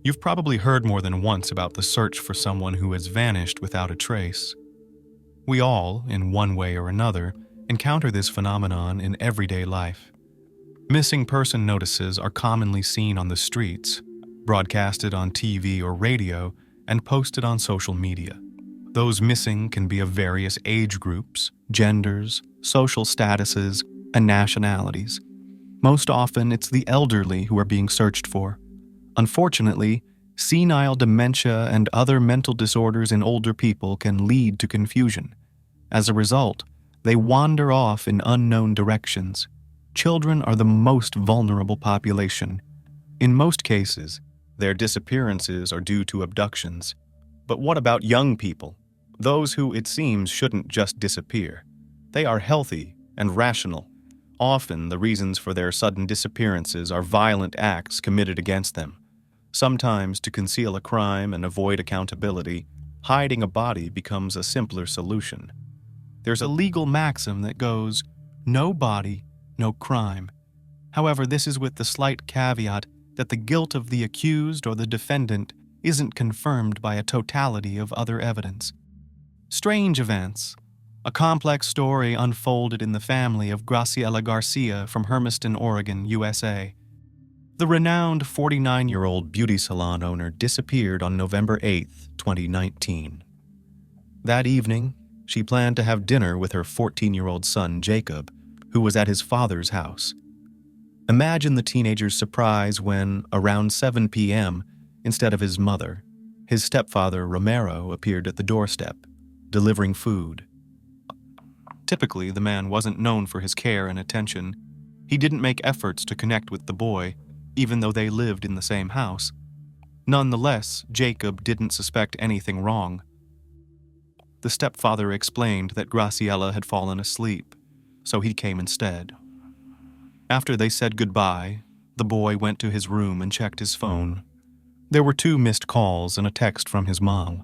You've probably heard more than once about the search for someone who has vanished without a trace. We all, in one way or another, encounter this phenomenon in everyday life. Missing person notices are commonly seen on the streets, broadcasted on TV or radio, and posted on social media. Those missing can be of various age groups, genders, social statuses, and nationalities. Most often, it's the elderly who are being searched for. Unfortunately, senile dementia and other mental disorders in older people can lead to confusion. As a result, they wander off in unknown directions. Children are the most vulnerable population. In most cases, their disappearances are due to abductions. But what about young people? Those who, it seems, shouldn't just disappear. They are healthy and rational. Often, the reasons for their sudden disappearances are violent acts committed against them. Sometimes, to conceal a crime and avoid accountability, hiding a body becomes a simpler solution. There's a legal maxim that goes, "No body, no crime." However, this is with the slight caveat that the guilt of the accused or the defendant isn't confirmed by a totality of other evidence. Strange events. A complex story unfolded in the family of Graciela Garcia from Hermiston, Oregon, USA. The renowned 49-year-old beauty salon owner disappeared on November 8, 2019. That evening, she planned to have dinner with her 14-year-old son, Jacob, who was at his father's house. Imagine the teenager's surprise when, around 7 p.m., instead of his mother, his stepfather, Romero, appeared at the doorstep, delivering food. Typically, the man wasn't known for his care and attention. He didn't make efforts to connect with the boy, even though they lived in the same house. Nonetheless, Jacob didn't suspect anything wrong. The stepfather explained that Graciela had fallen asleep, so he came instead. After they said goodbye, the boy went to his room and checked his phone. There were 2 missed calls and a text from his mom.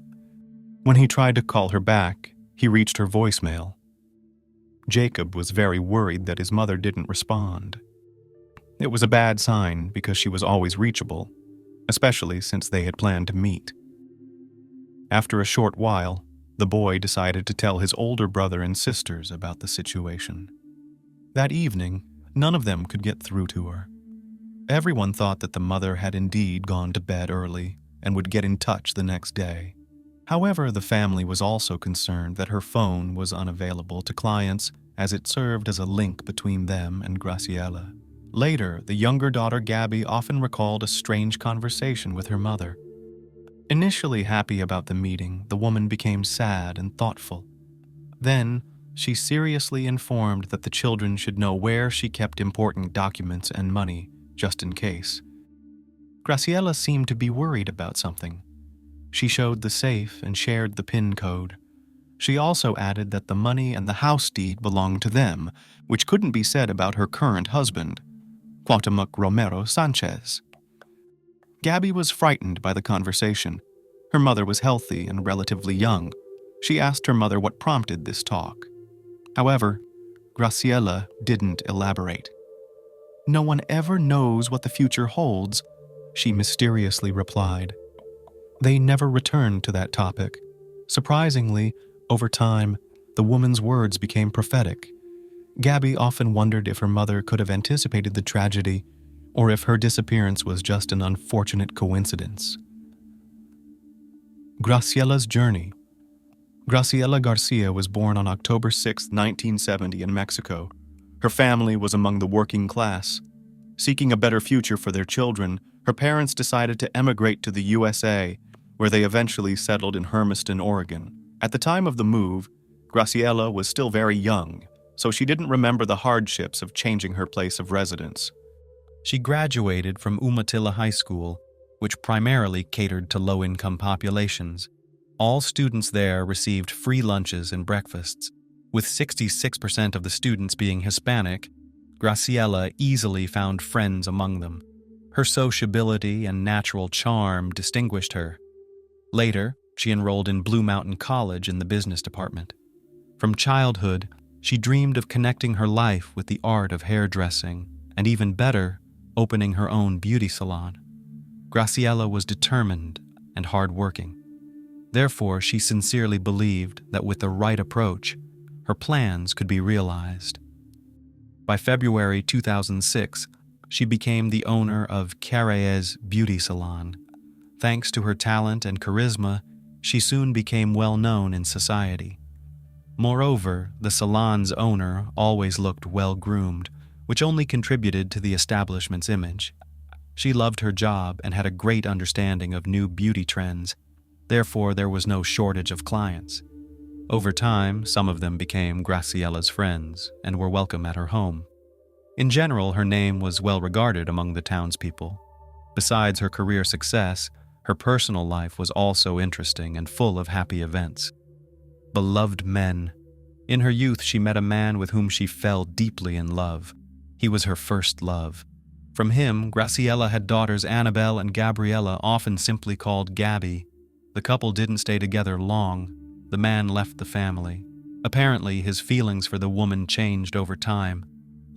When he tried to call her back, he reached her voicemail. Jacob was very worried that his mother didn't respond. It was a bad sign because she was always reachable, especially since they had planned to meet. After a short while, the boy decided to tell his older brother and sisters about the situation. That evening, none of them could get through to her. Everyone thought that the mother had indeed gone to bed early and would get in touch the next day. However, the family was also concerned that her phone was unavailable to clients as it served as a link between them and Graciela. Later, the younger daughter Gabby often recalled a strange conversation with her mother. Initially happy about the meeting, the woman became sad and thoughtful. Then, she seriously informed that the children should know where she kept important documents and money, just in case. Graciela seemed to be worried about something. She showed the safe and shared the PIN code. She also added that the money and the house deed belonged to them, which couldn't be said about her current husband, Cuauhtemoc Romero Sanchez. Gabby was frightened by the conversation. Her mother was healthy and relatively young. She asked her mother what prompted this talk. However, Graciela didn't elaborate. "No one ever knows what the future holds," she mysteriously replied. They never returned to that topic. Surprisingly, over time, the woman's words became prophetic. Gabby often wondered if her mother could have anticipated the tragedy, or if her disappearance was just an unfortunate coincidence. Graciela's journey. Graciela Garcia was born on October 6, 1970 in Mexico. Her family was among the working class. Seeking a better future for their children, her parents decided to emigrate to the USA, where they eventually settled in Hermiston, Oregon. At the time of the move, Graciela was still very young, so she didn't remember the hardships of changing her place of residence. She graduated from Umatilla High School, which primarily catered to low-income populations. All students there received free lunches and breakfasts. With 66% of the students being Hispanic, Graciela easily found friends among them. Her sociability and natural charm distinguished her. Later, she enrolled in Blue Mountain College in the business department. From childhood, she dreamed of connecting her life with the art of hairdressing, and even better, opening her own beauty salon. Graciela was determined and hardworking. Therefore, she sincerely believed that with the right approach, her plans could be realized. By February 2006, she became the owner of Carayes Beauty Salon. Thanks to her talent and charisma, she soon became well known in society. Moreover, the salon's owner always looked well-groomed, which only contributed to the establishment's image. She loved her job and had a great understanding of new beauty trends. Therefore, there was no shortage of clients. Over time, some of them became Graciela's friends and were welcome at her home. In general, her name was well regarded among the townspeople. Besides her career success, her personal life was also interesting and full of happy events. Beloved men. In her youth, she met a man with whom she fell deeply in love. He was her first love. From him, Graciela had daughters Annabelle and Gabriella, often simply called Gabby. The couple didn't stay together long. The man left the family. Apparently, his feelings for the woman changed over time.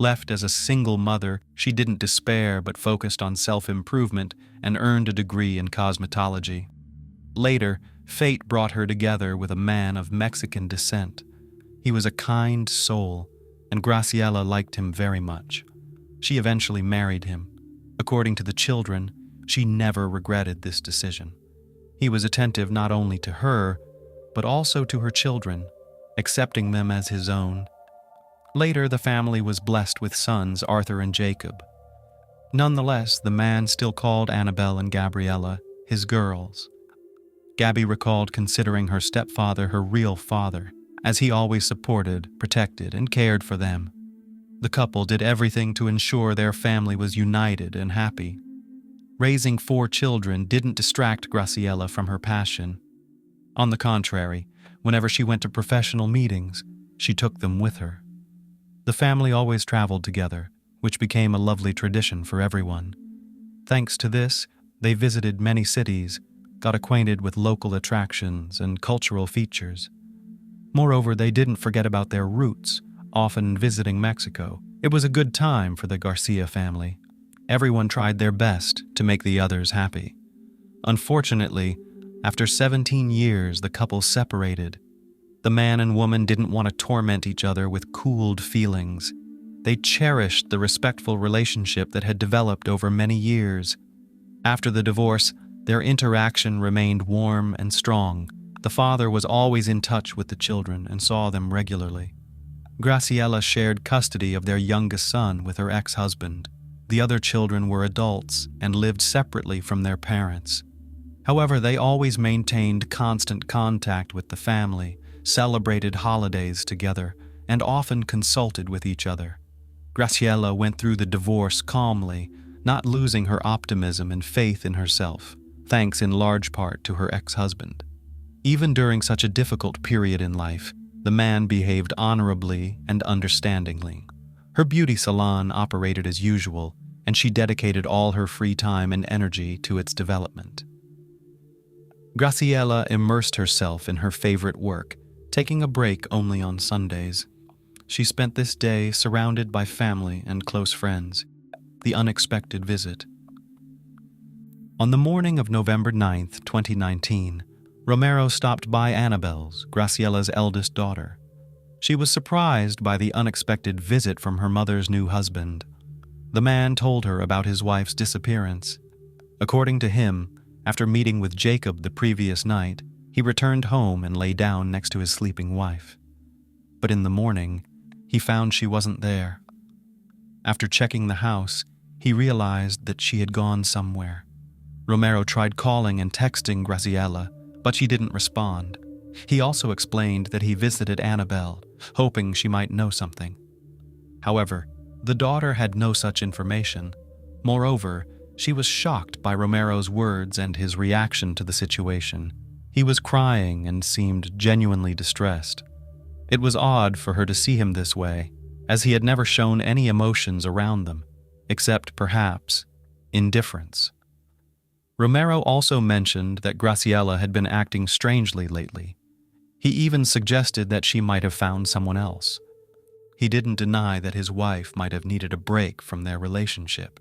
Left as a single mother, she didn't despair but focused on self-improvement and earned a degree in cosmetology. Later, fate brought her together with a man of Mexican descent. He was a kind soul, and Graciela liked him very much. She eventually married him. According to the children, she never regretted this decision. He was attentive not only to her, but also to her children, accepting them as his own. Later, the family was blessed with sons, Arthur and Jacob. Nonetheless, the man still called Annabelle and Gabriella his girls. Gabby recalled considering her stepfather her real father, as he always supported, protected, and cared for them. The couple did everything to ensure their family was united and happy. Raising 4 children didn't distract Graciela from her passion. On the contrary, whenever she went to professional meetings, she took them with her. The family always traveled together, which became a lovely tradition for everyone. Thanks to this, they visited many cities, got acquainted with local attractions and cultural features. Moreover, they didn't forget about their roots, often visiting Mexico. It was a good time for the Garcia family. Everyone tried their best to make the others happy. Unfortunately, after 17 years, the couple separated. The man and woman didn't want to torment each other with cooled feelings. They cherished the respectful relationship that had developed over many years. After the divorce, their interaction remained warm and strong. The father was always in touch with the children and saw them regularly. Graciela shared custody of their youngest son with her ex-husband. The other children were adults and lived separately from their parents. However, they always maintained constant contact with the family, celebrated holidays together, and often consulted with each other. Graciela went through the divorce calmly, not losing her optimism and faith in herself, thanks in large part to her ex-husband. Even during such a difficult period in life, the man behaved honorably and understandingly. Her beauty salon operated as usual, and she dedicated all her free time and energy to its development. Graciela immersed herself in her favorite work, taking a break only on Sundays. She spent this day surrounded by family and close friends. The unexpected visit. On the morning of November 9th, 2019, Romero stopped by Annabelle's, Graciela's eldest daughter. She was surprised by the unexpected visit from her mother's new husband. The man told her about his wife's disappearance. According to him, after meeting with Jacob the previous night, he returned home and lay down next to his sleeping wife. But in the morning, he found she wasn't there. After checking the house, he realized that she had gone somewhere. Romero tried calling and texting Graciela, but she didn't respond. He also explained that he visited Annabelle, hoping she might know something. However, the daughter had no such information. Moreover, she was shocked by Romero's words and his reaction to the situation. He was crying and seemed genuinely distressed. It was odd for her to see him this way, as he had never shown any emotions around them, except perhaps indifference. Romero also mentioned that Graciela had been acting strangely lately. He even suggested that she might have found someone else. He didn't deny that his wife might have needed a break from their relationship.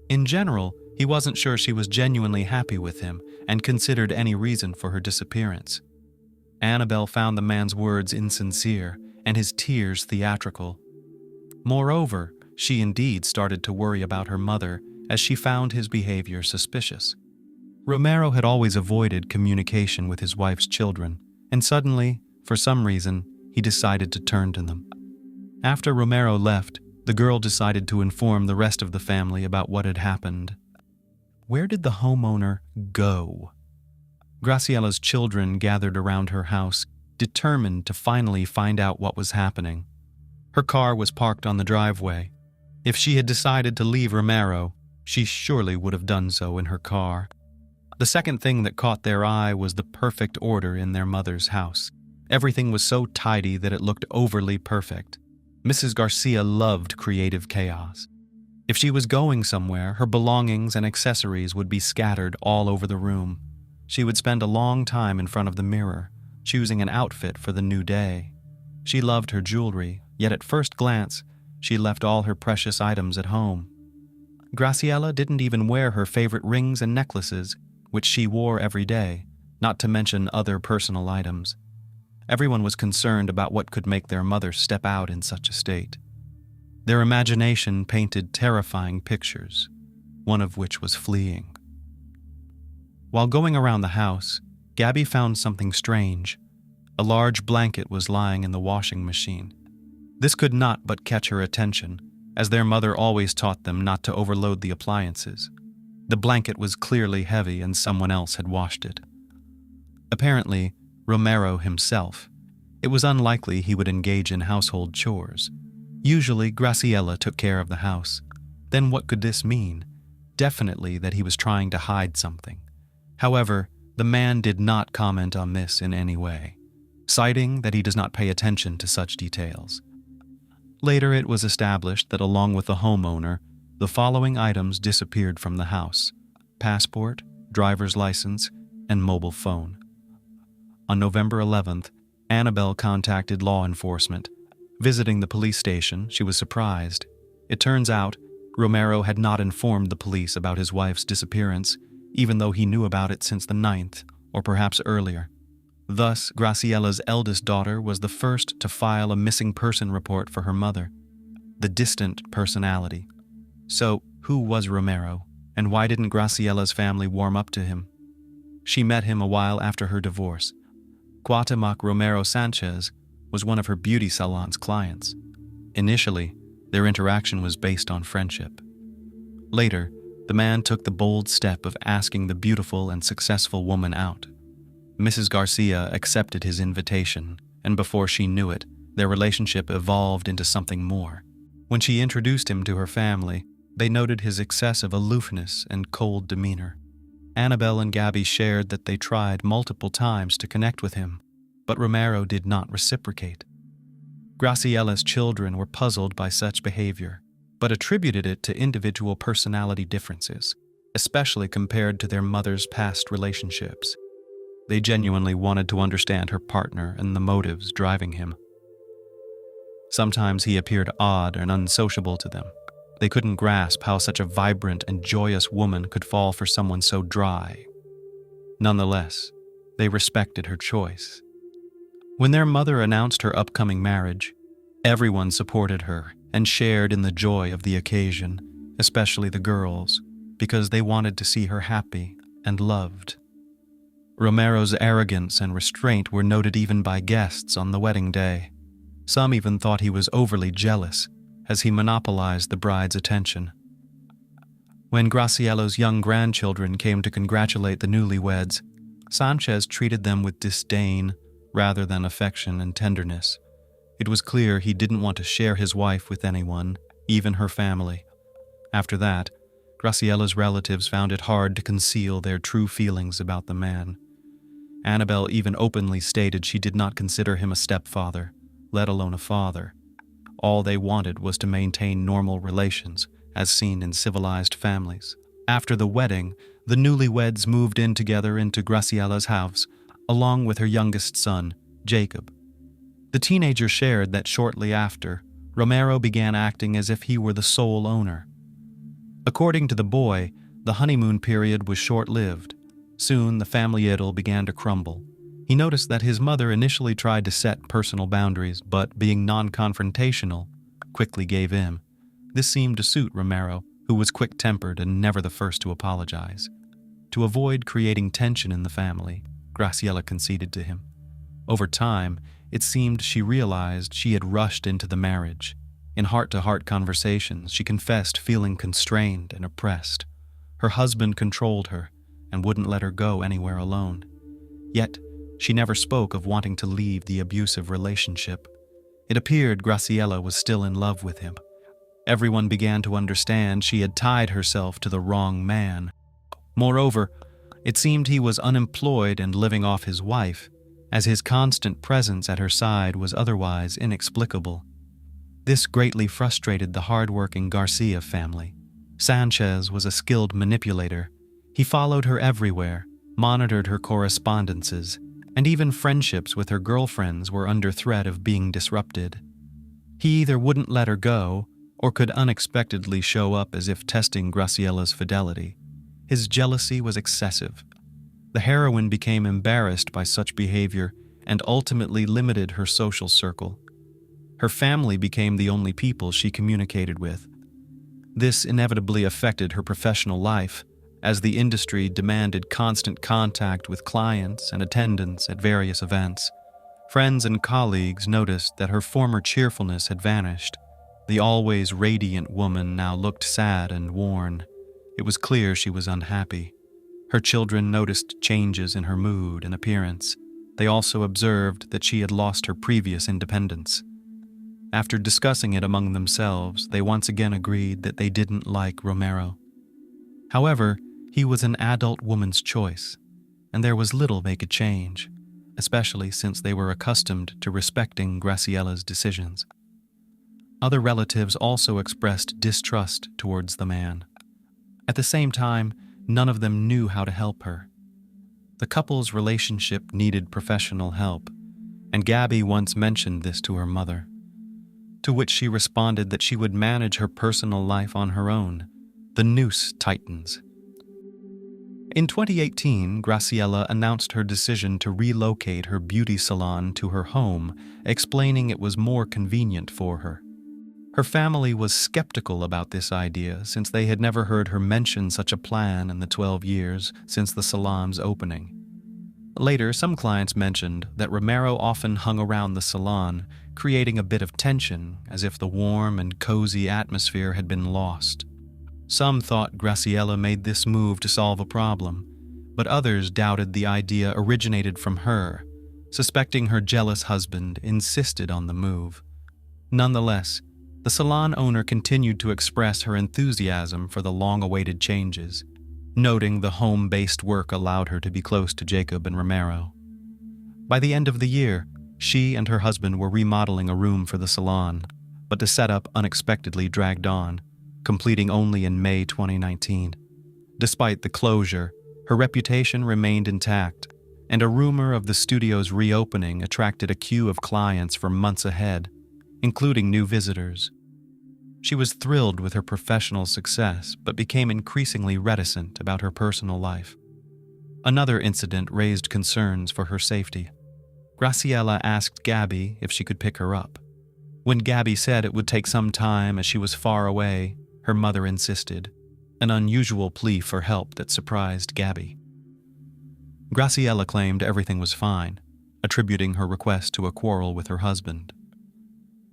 In general, He wasn't sure she was genuinely happy with him and considered any reason for her disappearance. Annabelle found the man's words insincere and his tears theatrical. Moreover, she indeed started to worry about her mother as she found his behavior suspicious. Romero had always avoided communication with his wife's children, and suddenly, for some reason, he decided to turn to them. After Romero left, the girl decided to inform the rest of the family about what had happened. Where did the homeowner go? Graciela's children gathered around her house, determined to finally find out what was happening. Her car was parked on the driveway. If she had decided to leave Romero, she surely would have done so in her car. The second thing that caught their eye was the perfect order in their mother's house. Everything was so tidy that it looked overly perfect. Mrs. Garcia loved creative chaos. If she was going somewhere, her belongings and accessories would be scattered all over the room. She would spend a long time in front of the mirror, choosing an outfit for the new day. She loved her jewelry, yet at first glance, she left all her precious items at home. Graciela didn't even wear her favorite rings and necklaces, which she wore every day, not to mention other personal items. Everyone was concerned about what could make their mother step out in such a state. Their imagination painted terrifying pictures, one of which was fleeing. While going around the house, Gabby found something strange. A large blanket was lying in the washing machine. This could not but catch her attention, as their mother always taught them not to overload the appliances. The blanket was clearly heavy and someone else had washed it. Apparently, Romero himself. It was unlikely he would engage in household chores. Usually, Graciela took care of the house. Then what could this mean? Definitely that he was trying to hide something. However, the man did not comment on this in any way, citing that he does not pay attention to such details. Later, it was established that along with the homeowner, the following items disappeared from the house: passport, driver's license, and mobile phone. On November 11th, Annabelle contacted law enforcement. Visiting the police station, she was surprised. It turns out, Romero had not informed the police about his wife's disappearance, even though he knew about it since the 9th, or perhaps earlier. Thus, Graciela's eldest daughter was the first to file a missing person report for her mother. The distant personality. So, who was Romero, and why didn't Graciela's family warm up to him? She met him a while after her divorce. Cuauhtemoc Romero Sanchez was one of her beauty salon's clients. Initially, their interaction was based on friendship. Later, the man took the bold step of asking the beautiful and successful woman out. Mrs. Garcia accepted his invitation, and before she knew it, their relationship evolved into something more. When she introduced him to her family, they noted his excessive aloofness and cold demeanor. Annabelle and Gabby shared that they tried multiple times to connect with him, but Romero did not reciprocate. Graciela's children were puzzled by such behavior, but attributed it to individual personality differences, especially compared to their mother's past relationships. They genuinely wanted to understand her partner and the motives driving him. Sometimes he appeared odd and unsociable to them. They couldn't grasp how such a vibrant and joyous woman could fall for someone so dry. Nonetheless, they respected her choice. When their mother announced her upcoming marriage, everyone supported her and shared in the joy of the occasion, especially the girls, because they wanted to see her happy and loved. Romero's arrogance and restraint were noted even by guests on the wedding day. Some even thought he was overly jealous, as he monopolized the bride's attention. When Graciela's young grandchildren came to congratulate the newlyweds, Sanchez treated them with disdain rather than affection and tenderness. It was clear he didn't want to share his wife with anyone, even her family. After that, Graciela's relatives found it hard to conceal their true feelings about the man. Annabelle even openly stated she did not consider him a stepfather, let alone a father. All they wanted was to maintain normal relations, as seen in civilized families. After the wedding, the newlyweds moved in together into Graciela's house, along with her youngest son, Jacob. The teenager shared that shortly after, Romero began acting as if he were the sole owner. According to the boy, The honeymoon period was short-lived. Soon, the family idyll began to crumble. He noticed that his mother initially tried to set personal boundaries, but being non-confrontational, quickly gave in. This seemed to suit Romero, who was quick-tempered and never the first to apologize. To avoid creating tension in the family, Graciela conceded to him. Over time, it seemed she realized she had rushed into the marriage. In heart-to-heart conversations, she confessed feeling constrained and oppressed. Her husband controlled her and wouldn't let her go anywhere alone. Yet, she never spoke of wanting to leave the abusive relationship. It appeared Graciela was still in love with him. Everyone began to understand she had tied herself to the wrong man. Moreover, it seemed he was unemployed and living off his wife, as his constant presence at her side was otherwise inexplicable. This greatly frustrated the hard-working Garcia family. Sanchez was a skilled manipulator. He followed her everywhere, monitored her correspondences, and even friendships with her girlfriends were under threat of being disrupted. He either wouldn't let her go, or could unexpectedly show up as if testing Graciela's fidelity. His jealousy was excessive. The heroine became embarrassed by such behavior and ultimately limited her social circle. Her family became the only people she communicated with. This inevitably affected her professional life, as the industry demanded constant contact with clients and attendance at various events. Friends and colleagues noticed that her former cheerfulness had vanished. The always radiant woman now looked sad and worn. It was clear she was unhappy. Her children noticed changes in her mood and appearance. They also observed that she had lost her previous independence. After discussing it among themselves, they once again agreed that they didn't like Romero. However, he was an adult woman's choice, and there was little they could change, especially since they were accustomed to respecting Graciela's decisions. Other relatives also expressed distrust towards the man. At the same time, none of them knew how to help her. The couple's relationship needed professional help, and Gabby once mentioned this to her mother, to which she responded that she would manage her personal life on her own. The noose tightens. In 2018, Graciela announced her decision to relocate her beauty salon to her home, explaining it was more convenient for her. Her family was skeptical about this idea since they had never heard her mention such a plan in the 12 years since the salon's opening. Later, some clients mentioned that Romero often hung around the salon, creating a bit of tension, as if the warm and cozy atmosphere had been lost. Some thought Graciela made this move to solve a problem, but others doubted the idea originated from her, suspecting her jealous husband insisted on the move. Nonetheless, the salon owner continued to express her enthusiasm for the long-awaited changes, noting the home-based work allowed her to be close to Jacob and Romero. By the end of the year, she and her husband were remodeling a room for the salon, but the setup unexpectedly dragged on, completing only in May 2019. Despite the closure, her reputation remained intact, and a rumor of the studio's reopening attracted a queue of clients for months ahead, including new visitors. She was thrilled with her professional success, but became increasingly reticent about her personal life. Another incident raised concerns for her safety. Graciela asked Gabby if she could pick her up. When Gabby said it would take some time as she was far away, her mother insisted, an unusual plea for help that surprised Gabby. Graciela claimed everything was fine, attributing her request to a quarrel with her husband.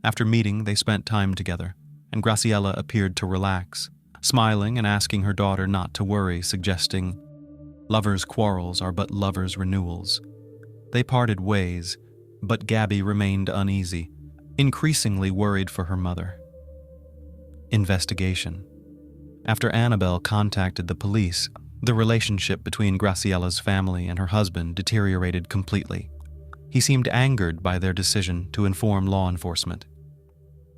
After meeting, they spent time together, and Graciela appeared to relax, smiling and asking her daughter not to worry, suggesting, "Lovers' quarrels are but lovers' renewals." They parted ways, but Gabby remained uneasy, increasingly worried for her mother. Investigation. After Annabelle contacted the police, the relationship between Graciela's family and her husband deteriorated completely. He seemed angered by their decision to inform law enforcement.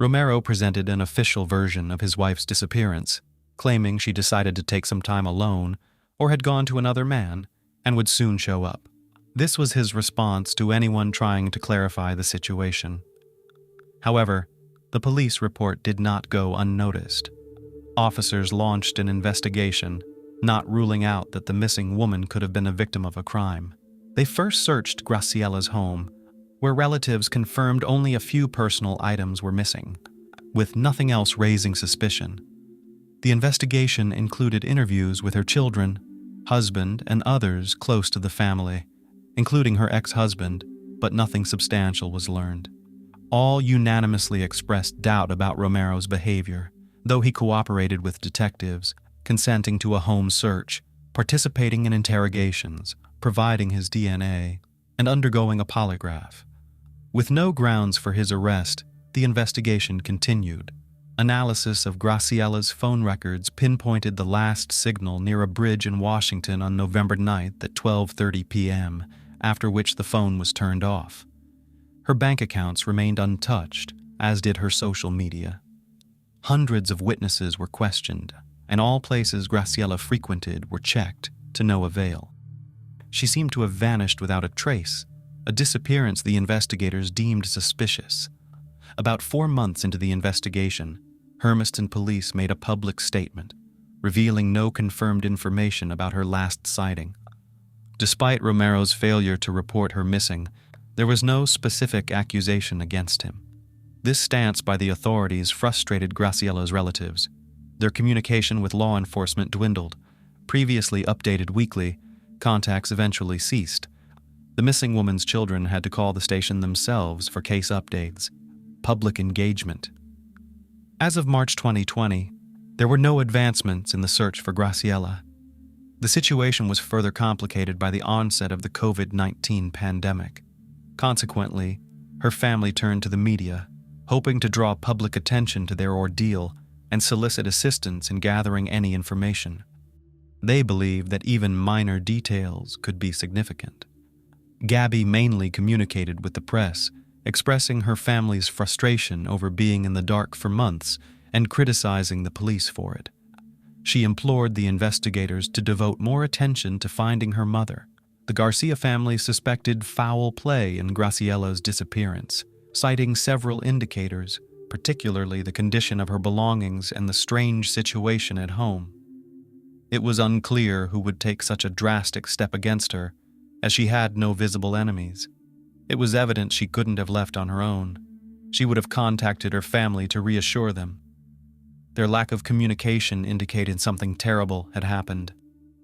Romero presented an official version of his wife's disappearance, claiming she decided to take some time alone or had gone to another man and would soon show up. This was his response to anyone trying to clarify the situation. However, the police report did not go unnoticed. Officers launched an investigation, not ruling out that the missing woman could have been a victim of a crime. They first searched Graciela's home, where relatives confirmed only a few personal items were missing, with nothing else raising suspicion. The investigation included interviews with her children, husband, and others close to the family, including her ex-husband, but nothing substantial was learned. All unanimously expressed doubt about Romero's behavior, though he cooperated with detectives, consenting to a home search, participating in interrogations, providing his DNA, and undergoing a polygraph. With no grounds for his arrest, the investigation continued. Analysis of Graciela's phone records pinpointed the last signal near a bridge in Washington on November 9th at 12:30 p.m., after which the phone was turned off. Her bank accounts remained untouched, as did her social media. Hundreds of witnesses were questioned, and all places Graciela frequented were checked, to no avail. She seemed to have vanished without a trace, a disappearance the investigators deemed suspicious. About 4 months into the investigation, Hermiston police made a public statement, revealing no confirmed information about her last sighting. Despite Romero's failure to report her missing, there was no specific accusation against him. This stance by the authorities frustrated Graciela's relatives. Their communication with law enforcement dwindled. Previously updated weekly, contacts eventually ceased. The missing woman's children had to call the station themselves for case updates. Public engagement. As of March 2020, there were no advancements in the search for Graciela. The situation was further complicated by the onset of the COVID-19 pandemic. Consequently, her family turned to the media, hoping to draw public attention to their ordeal and solicit assistance in gathering any information. They believed that even minor details could be significant. Gabby mainly communicated with the press, expressing her family's frustration over being in the dark for months and criticizing the police for it. She implored the investigators to devote more attention to finding her mother. The Garcia family suspected foul play in Graciela's disappearance, citing several indicators, particularly the condition of her belongings and the strange situation at home. It was unclear who would take such a drastic step against her, as she had no visible enemies. It was evident she couldn't have left on her own. She would have contacted her family to reassure them. Their lack of communication indicated something terrible had happened.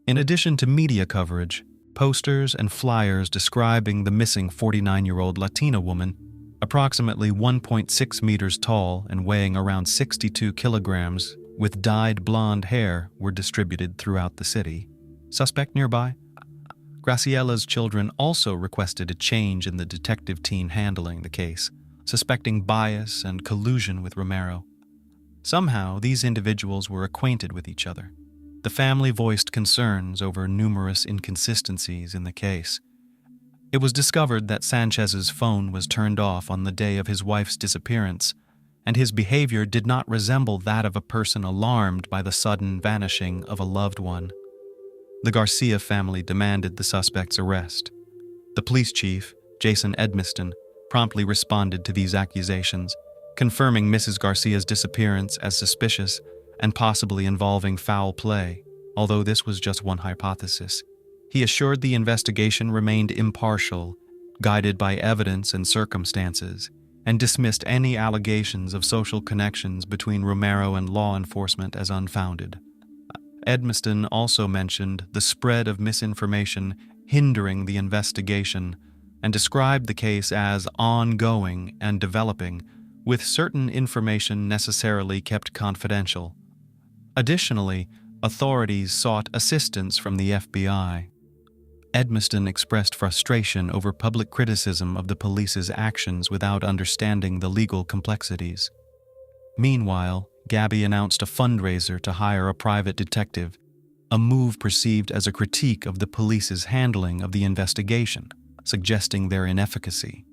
In addition to media coverage, posters and flyers describing the missing 49-year-old Latina woman, approximately 1.6 meters tall and weighing around 62 kilograms, with dyed blonde hair, were distributed throughout the city. Suspect nearby? Graciela's children also requested a change in the detective team handling the case, suspecting bias and collusion with Romero. Somehow, these individuals were acquainted with each other. The family voiced concerns over numerous inconsistencies in the case. It was discovered that Sanchez's phone was turned off on the day of his wife's disappearance, and his behavior did not resemble that of a person alarmed by the sudden vanishing of a loved one. The Garcia family demanded the suspect's arrest. The police chief, Jason Edmiston, promptly responded to these accusations, confirming Mrs. Garcia's disappearance as suspicious and possibly involving foul play, although this was just one hypothesis. He assured the investigation remained impartial, guided by evidence and circumstances, and dismissed any allegations of social connections between Romero and law enforcement as unfounded. Edmiston also mentioned the spread of misinformation hindering the investigation and described the case as ongoing and developing, with certain information necessarily kept confidential. Additionally, authorities sought assistance from the FBI. Edmiston expressed frustration over public criticism of the police's actions without understanding the legal complexities. Meanwhile, Gabby announced a fundraiser to hire a private detective, a move perceived as a critique of the police's handling of the investigation, suggesting their inefficacy.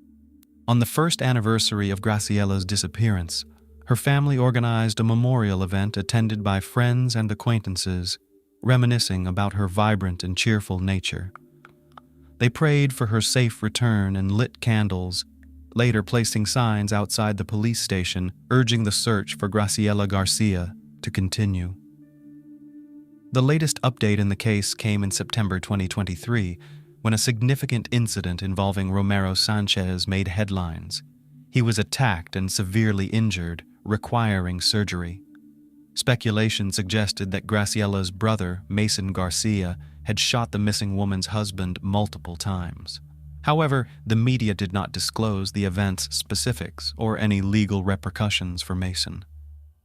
On the first anniversary of Graciela's disappearance, her family organized a memorial event attended by friends and acquaintances, reminiscing about her vibrant and cheerful nature. They prayed for her safe return and lit candles, later placing signs outside the police station urging the search for Graciela Garcia to continue. The latest update in the case came in September 2023, when a significant incident involving Romero Sanchez made headlines. He was attacked and severely injured, requiring surgery. Speculation suggested that Graciela's brother, Mason Garcia, had shot the missing woman's husband multiple times. However, the media did not disclose the event's specifics or any legal repercussions for Mason.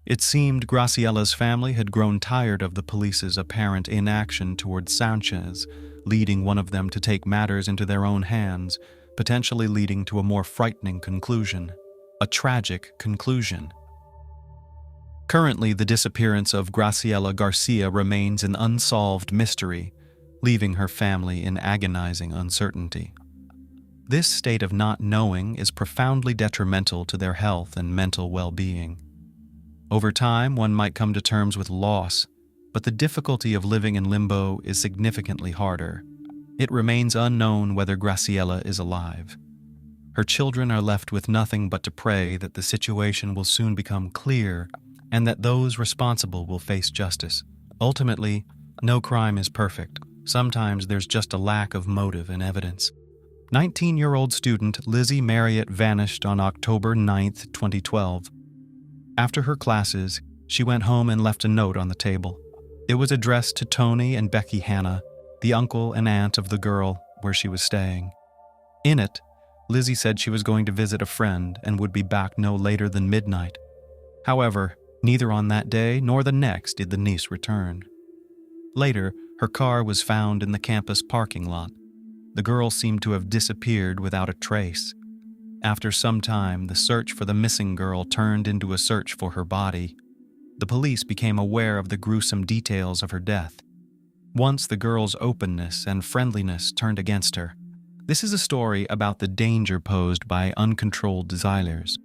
It seemed Graciela's family had grown tired of the police's apparent inaction toward Sanchez, leading one of them to take matters into their own hands, potentially leading to a more frightening conclusion. A tragic conclusion. Currently, the disappearance of Graciela Garcia remains an unsolved mystery, leaving her family in agonizing uncertainty. This state of not knowing is profoundly detrimental to their health and mental well-being. Over time, one might come to terms with loss, but the difficulty of living in limbo is significantly harder. It remains unknown whether Graciela is alive. Her children are left with nothing but to pray that the situation will soon become clear and that those responsible will face justice. Ultimately, no crime is perfect. Sometimes there's just a lack of motive and evidence. 19-year-old student Lizzie Marriott vanished on October 9, 2012. After her classes, she went home and left a note on the table. It was addressed to Tony and Becky Hanna, the uncle and aunt of the girl where she was staying. In it, Lizzie said she was going to visit a friend and would be back no later than midnight. However, neither on that day nor the next did the niece return. Later, her car was found in the campus parking lot. The girl seemed to have disappeared without a trace. After some time, the search for the missing girl turned into a search for her body. The police became aware of the gruesome details of her death. Once the girl's openness and friendliness turned against her. This is a story about the danger posed by uncontrolled desires.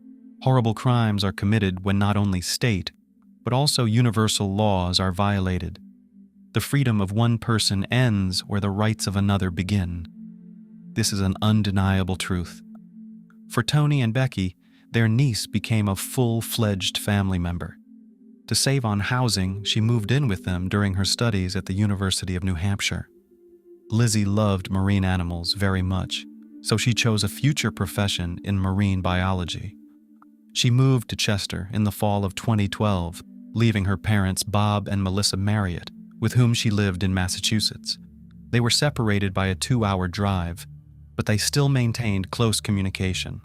Horrible crimes are committed when not only state, but also universal laws are violated. The freedom of one person ends where the rights of another begin. This is an undeniable truth. For Tony and Becky, their niece became a full-fledged family member. To save on housing, she moved in with them during her studies at the University of New Hampshire. Lizzie loved marine animals very much, so she chose a future profession in marine biology. She moved to Chester in the fall of 2012, leaving her parents Bob and Melissa Marriott, with whom she lived in Massachusetts. They were separated by a 2-hour drive, but they still maintained close communication.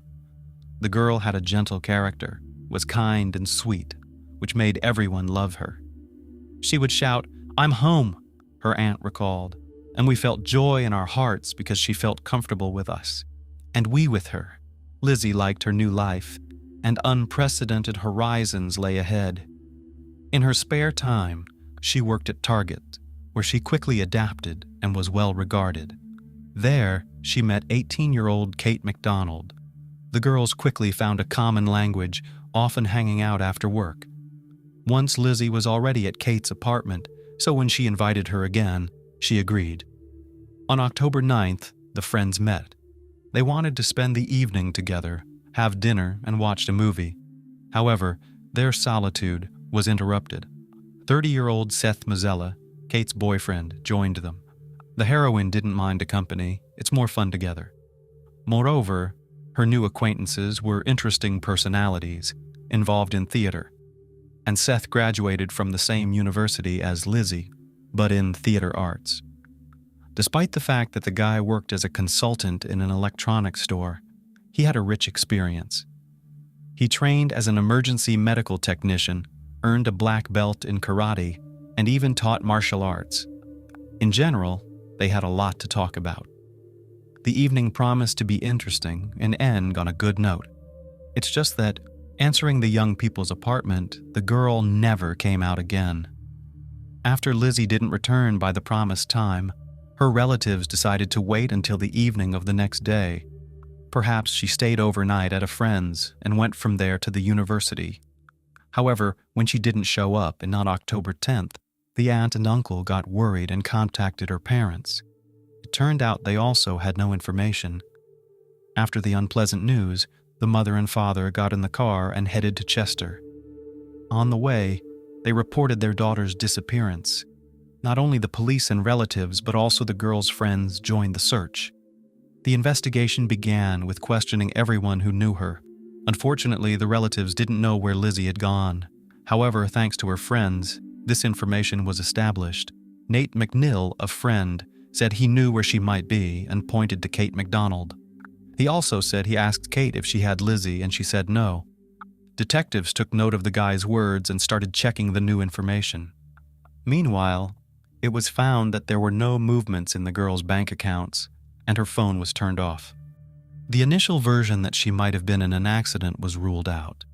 The girl had a gentle character, was kind and sweet, which made everyone love her. She would shout, "I'm home," her aunt recalled, and we felt joy in our hearts because she felt comfortable with us, and we with her. Lizzie liked her new life, and unprecedented horizons lay ahead. In her spare time, she worked at Target, where she quickly adapted and was well regarded. There, she met 18-year-old Kate McDonald. The girls quickly found a common language, often hanging out after work. Once Lizzie was already at Kate's apartment, so when she invited her again, she agreed. On October 9th, the friends met. They wanted to spend the evening together, have dinner, and watch a movie. However, their solitude was interrupted. 30-year-old Seth Mazzella, Kate's boyfriend, joined them. The heroine didn't mind a company. It's more fun together. Moreover, her new acquaintances were interesting personalities, involved in theater. And Seth graduated from the same university as Lizzie, but in theater arts. Despite the fact that the guy worked as a consultant in an electronics store, he had a rich experience. He trained as an emergency medical technician, earned a black belt in karate, and even taught martial arts. In general, they had a lot to talk about. The evening promised to be interesting and end on a good note. It's just that, answering the young people's apartment, the girl never came out again. After Lizzie didn't return by the promised time, her relatives decided to wait until the evening of the next day. Perhaps she stayed overnight at a friend's and went from there to the university. However, when she didn't show up and on October 10th, the aunt and uncle got worried and contacted her parents. It turned out they also had no information. After the unpleasant news, the mother and father got in the car and headed to Chester. On the way, they reported their daughter's disappearance. Not only the police and relatives, but also the girl's friends joined the search. The investigation began with questioning everyone who knew her. Unfortunately, the relatives didn't know where Lizzie had gone. However, thanks to her friends, this information was established. Nate McNill, a friend, said he knew where she might be and pointed to Kate McDonald. He also said he asked Kate if she had Lizzie, and she said no. Detectives took note of the guy's words and started checking the new information. Meanwhile, it was found that there were no movements in the girl's bank accounts, and her phone was turned off. The initial version that she might have been in an accident was ruled out.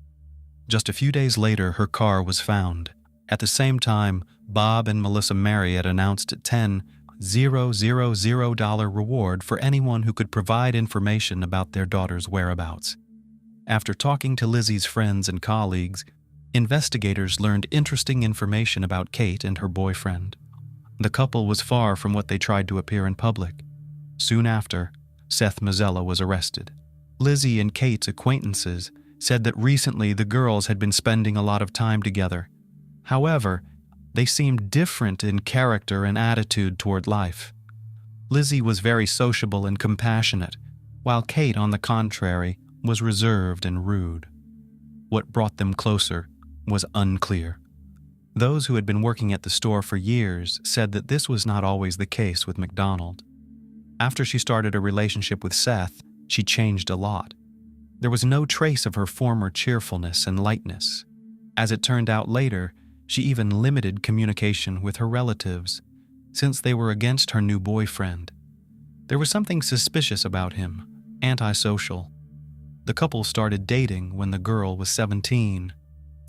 Just a few days later, her car was found. At the same time, Bob and Melissa Marriott announced a $10,000 reward for anyone who could provide information about their daughter's whereabouts. After talking to Lizzie's friends and colleagues, investigators learned interesting information about Kate and her boyfriend. The couple was far from what they tried to appear in public. Soon after, Seth Mazzella was arrested. Lizzie and Kate's acquaintances said that recently the girls had been spending a lot of time together. However, they seemed different in character and attitude toward life. Lizzie was very sociable and compassionate, while Kate, on the contrary, was reserved and rude. What brought them closer was unclear. Those who had been working at the store for years said that this was not always the case with McDonald. After she started a relationship with Seth, she changed a lot. There was no trace of her former cheerfulness and lightness. As it turned out later, she even limited communication with her relatives, since they were against her new boyfriend. There was something suspicious about him, antisocial. The couple started dating when the girl was 17.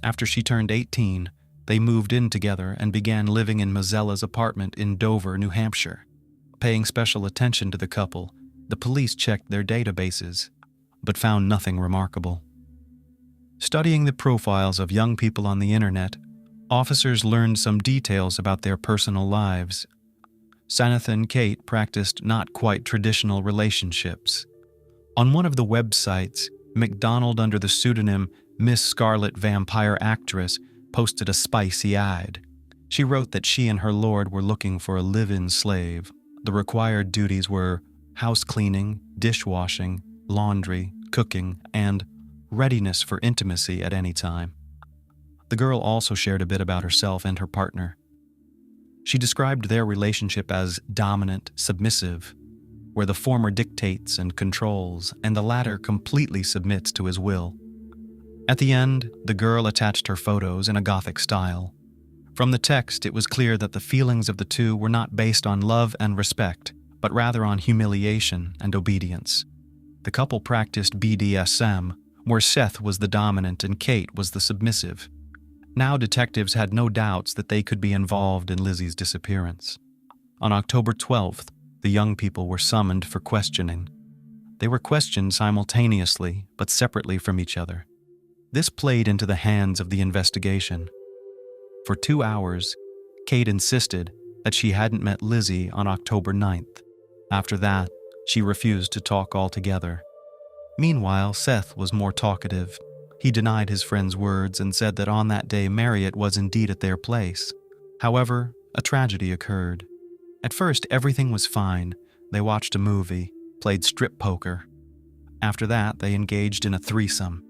After she turned 18, they moved in together and began living in Mazzella's apartment in Dover, New Hampshire. Paying special attention to the couple, the police checked their databases, but found nothing remarkable. Studying the profiles of young people on the internet, officers learned some details about their personal lives. Sanath and Kate practiced not quite traditional relationships. On one of the websites, McDonald, under the pseudonym Miss Scarlet Vampire Actress, posted a spicy ad. She wrote that she and her lord were looking for a live-in slave. The required duties were house cleaning, dishwashing, laundry, cooking, and readiness for intimacy at any time. The girl also shared a bit about herself and her partner. She described their relationship as dominant, submissive, where the former dictates and controls, and the latter completely submits to his will. At the end, the girl attached her photos in a Gothic style. From the text, it was clear that the feelings of the two were not based on love and respect, but rather on humiliation and obedience. The couple practiced BDSM, where Seth was the dominant and Kate was the submissive. Now detectives had no doubts that they could be involved in Lizzie's disappearance. On October 12th, the young people were summoned for questioning. They were questioned simultaneously, but separately from each other. This played into the hands of the investigation. For 2 hours, Kate insisted that she hadn't met Lizzie on October 9th. After that, she refused to talk altogether. Meanwhile, Seth was more talkative. He denied his friend's words and said that on that day Marriott was indeed at their place. However, a tragedy occurred. At first, everything was fine. They watched a movie, played strip poker. After that, they engaged in a threesome.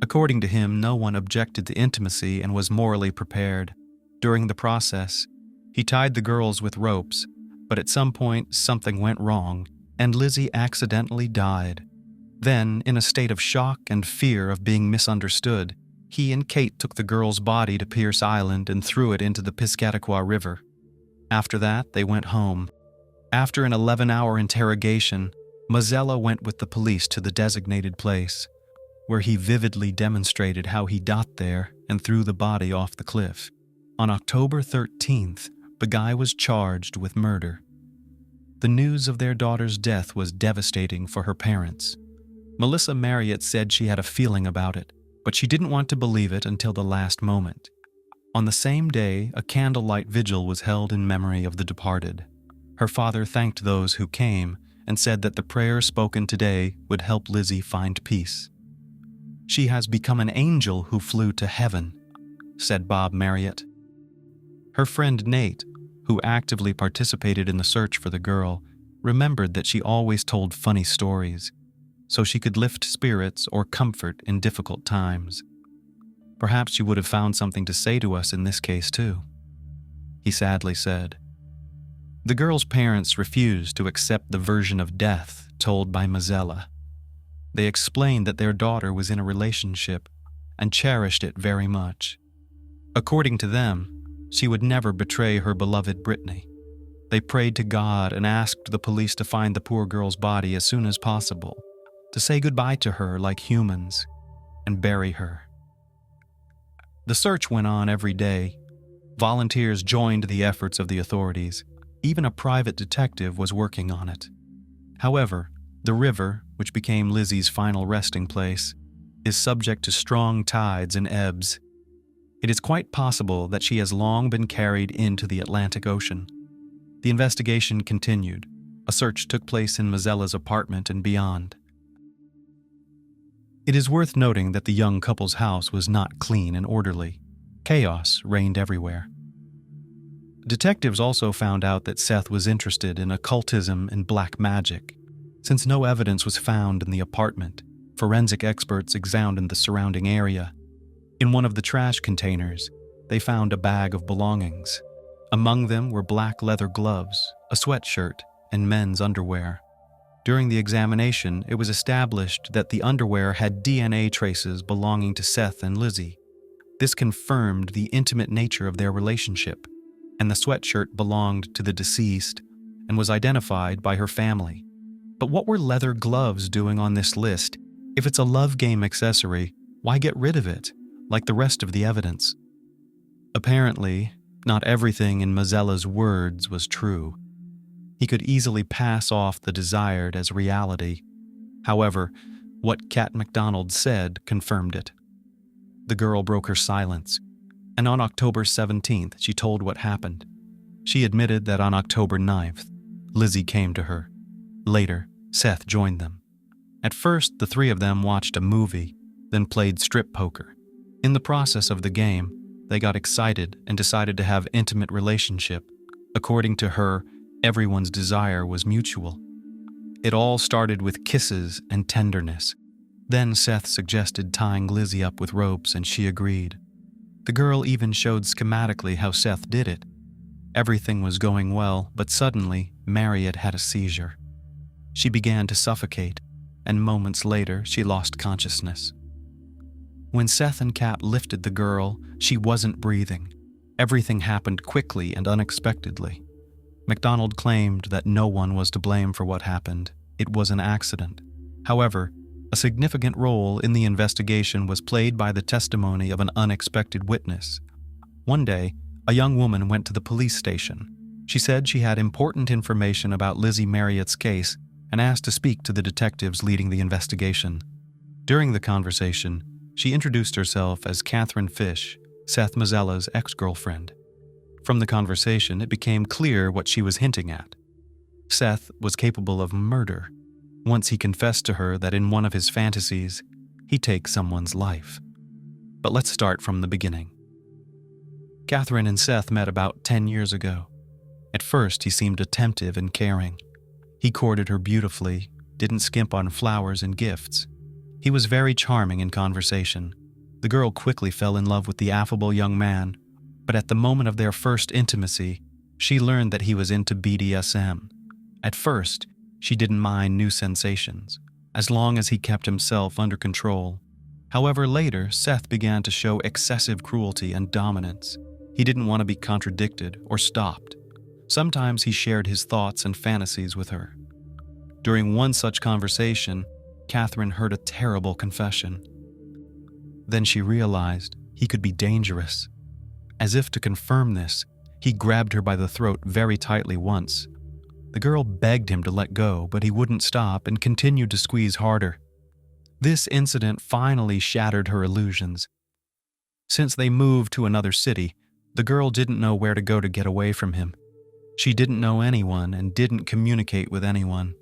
According to him, no one objected to intimacy and was morally prepared. During the process, he tied the girls with ropes, but at some point something went wrong, and Lizzie accidentally died. Then, in a state of shock and fear of being misunderstood, he and Kate took the girl's body to Pierce Island and threw it into the Piscataqua River. After that, they went home. After an 11-hour interrogation, Mazzella went with the police to the designated place, where he vividly demonstrated how he got there and threw the body off the cliff. On October 13th, the guy was charged with murder. The news of their daughter's death was devastating for her parents. Melissa Marriott said she had a feeling about it, but she didn't want to believe it until the last moment. On the same day, a candlelight vigil was held in memory of the departed. Her father thanked those who came and said that the prayer spoken today would help Lizzie find peace. "She has become an angel who flew to heaven," said Bob Marriott. Her friend Nate, who actively participated in the search for the girl, remembered that she always told funny stories, so she could lift spirits or comfort in difficult times. Perhaps she would have found something to say to us in this case too, he sadly said. The girl's parents refused to accept the version of death told by Mazzella. They explained that their daughter was in a relationship and cherished it very much. According to them, she would never betray her beloved Brittany. They prayed to God and asked the police to find the poor girl's body as soon as possible, to say goodbye to her like humans, and bury her. The search went on every day. Volunteers joined the efforts of the authorities. Even a private detective was working on it. However, the river, which became Lizzie's final resting place, is subject to strong tides and ebbs. It is quite possible that she has long been carried into the Atlantic Ocean. The investigation continued. A search took place in Mazzella's apartment and beyond. It is worth noting that the young couple's house was not clean and orderly. Chaos reigned everywhere. Detectives also found out that Seth was interested in occultism and black magic. Since no evidence was found in the apartment, forensic experts examined the surrounding area. In one of the trash containers, they found a bag of belongings. Among them were black leather gloves, a sweatshirt, and men's underwear. During the examination, it was established that the underwear had DNA traces belonging to Seth and Lizzie. This confirmed the intimate nature of their relationship, and the sweatshirt belonged to the deceased and was identified by her family. But what were leather gloves doing on this list? If it's a love game accessory, why get rid of it, like the rest of the evidence? Apparently, not everything in Mazzella's words was true. He could easily pass off the desired as reality. However, what Kat McDonald said confirmed it. The girl broke her silence, and on October 17th, she told what happened. She admitted that on October 9th, Lizzie came to her. Later, Seth joined them. At first, the three of them watched a movie, then played strip poker. In the process of the game, they got excited and decided to have intimate relationship. According to her, everyone's desire was mutual. It all started with kisses and tenderness. Then Seth suggested tying Lizzie up with ropes, and she agreed. The girl even showed schematically how Seth did it. Everything was going well, but suddenly, Marriott had a seizure. She began to suffocate, and moments later, she lost consciousness. When Seth and Kat lifted the girl, she wasn't breathing. Everything happened quickly and unexpectedly. McDonald claimed that no one was to blame for what happened. It was an accident. However, a significant role in the investigation was played by the testimony of an unexpected witness. One day, a young woman went to the police station. She said she had important information about Lizzie Marriott's case and asked to speak to the detectives leading the investigation. During the conversation, she introduced herself as Catherine Fish, Seth Mazzella's ex-girlfriend. From the conversation, it became clear what she was hinting at. Seth was capable of murder. Once he confessed to her that in one of his fantasies, he takes someone's life. But let's start from the beginning. Catherine and Seth met about 10 years ago. At first, he seemed attentive and caring. He courted her beautifully, didn't skimp on flowers and gifts. He was very charming in conversation. The girl quickly fell in love with the affable young man, but at the moment of their first intimacy, she learned that he was into BDSM. At first, she didn't mind new sensations, as long as he kept himself under control. However, later, Seth began to show excessive cruelty and dominance. He didn't want to be contradicted or stopped. Sometimes he shared his thoughts and fantasies with her. During one such conversation, Catherine heard a terrible confession. Then she realized he could be dangerous. As if to confirm this, he grabbed her by the throat very tightly once. The girl begged him to let go, but he wouldn't stop and continued to squeeze harder. This incident finally shattered her illusions. Since they moved to another city, the girl didn't know where to go to get away from him. She didn't know anyone and didn't communicate with anyone.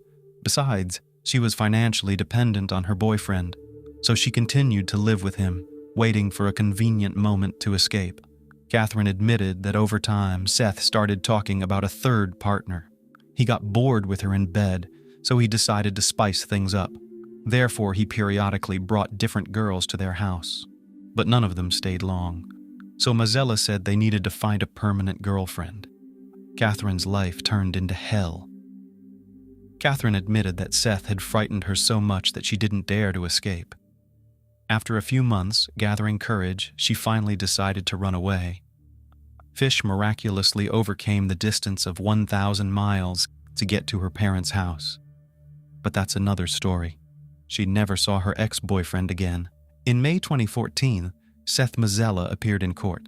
Besides, she was financially dependent on her boyfriend, so she continued to live with him, waiting for a convenient moment to escape. Catherine admitted that over time, Seth started talking about a third partner. He got bored with her in bed, so he decided to spice things up. Therefore, he periodically brought different girls to their house. But none of them stayed long, so Mazzella said they needed to find a permanent girlfriend. Catherine's life turned into hell. Catherine admitted that Seth had frightened her so much that she didn't dare to escape. After a few months, gathering courage, she finally decided to run away. Fish miraculously overcame the distance of 1,000 miles to get to her parents' house. But that's another story. She never saw her ex-boyfriend again. In May 2014, Seth Mazzella appeared in court.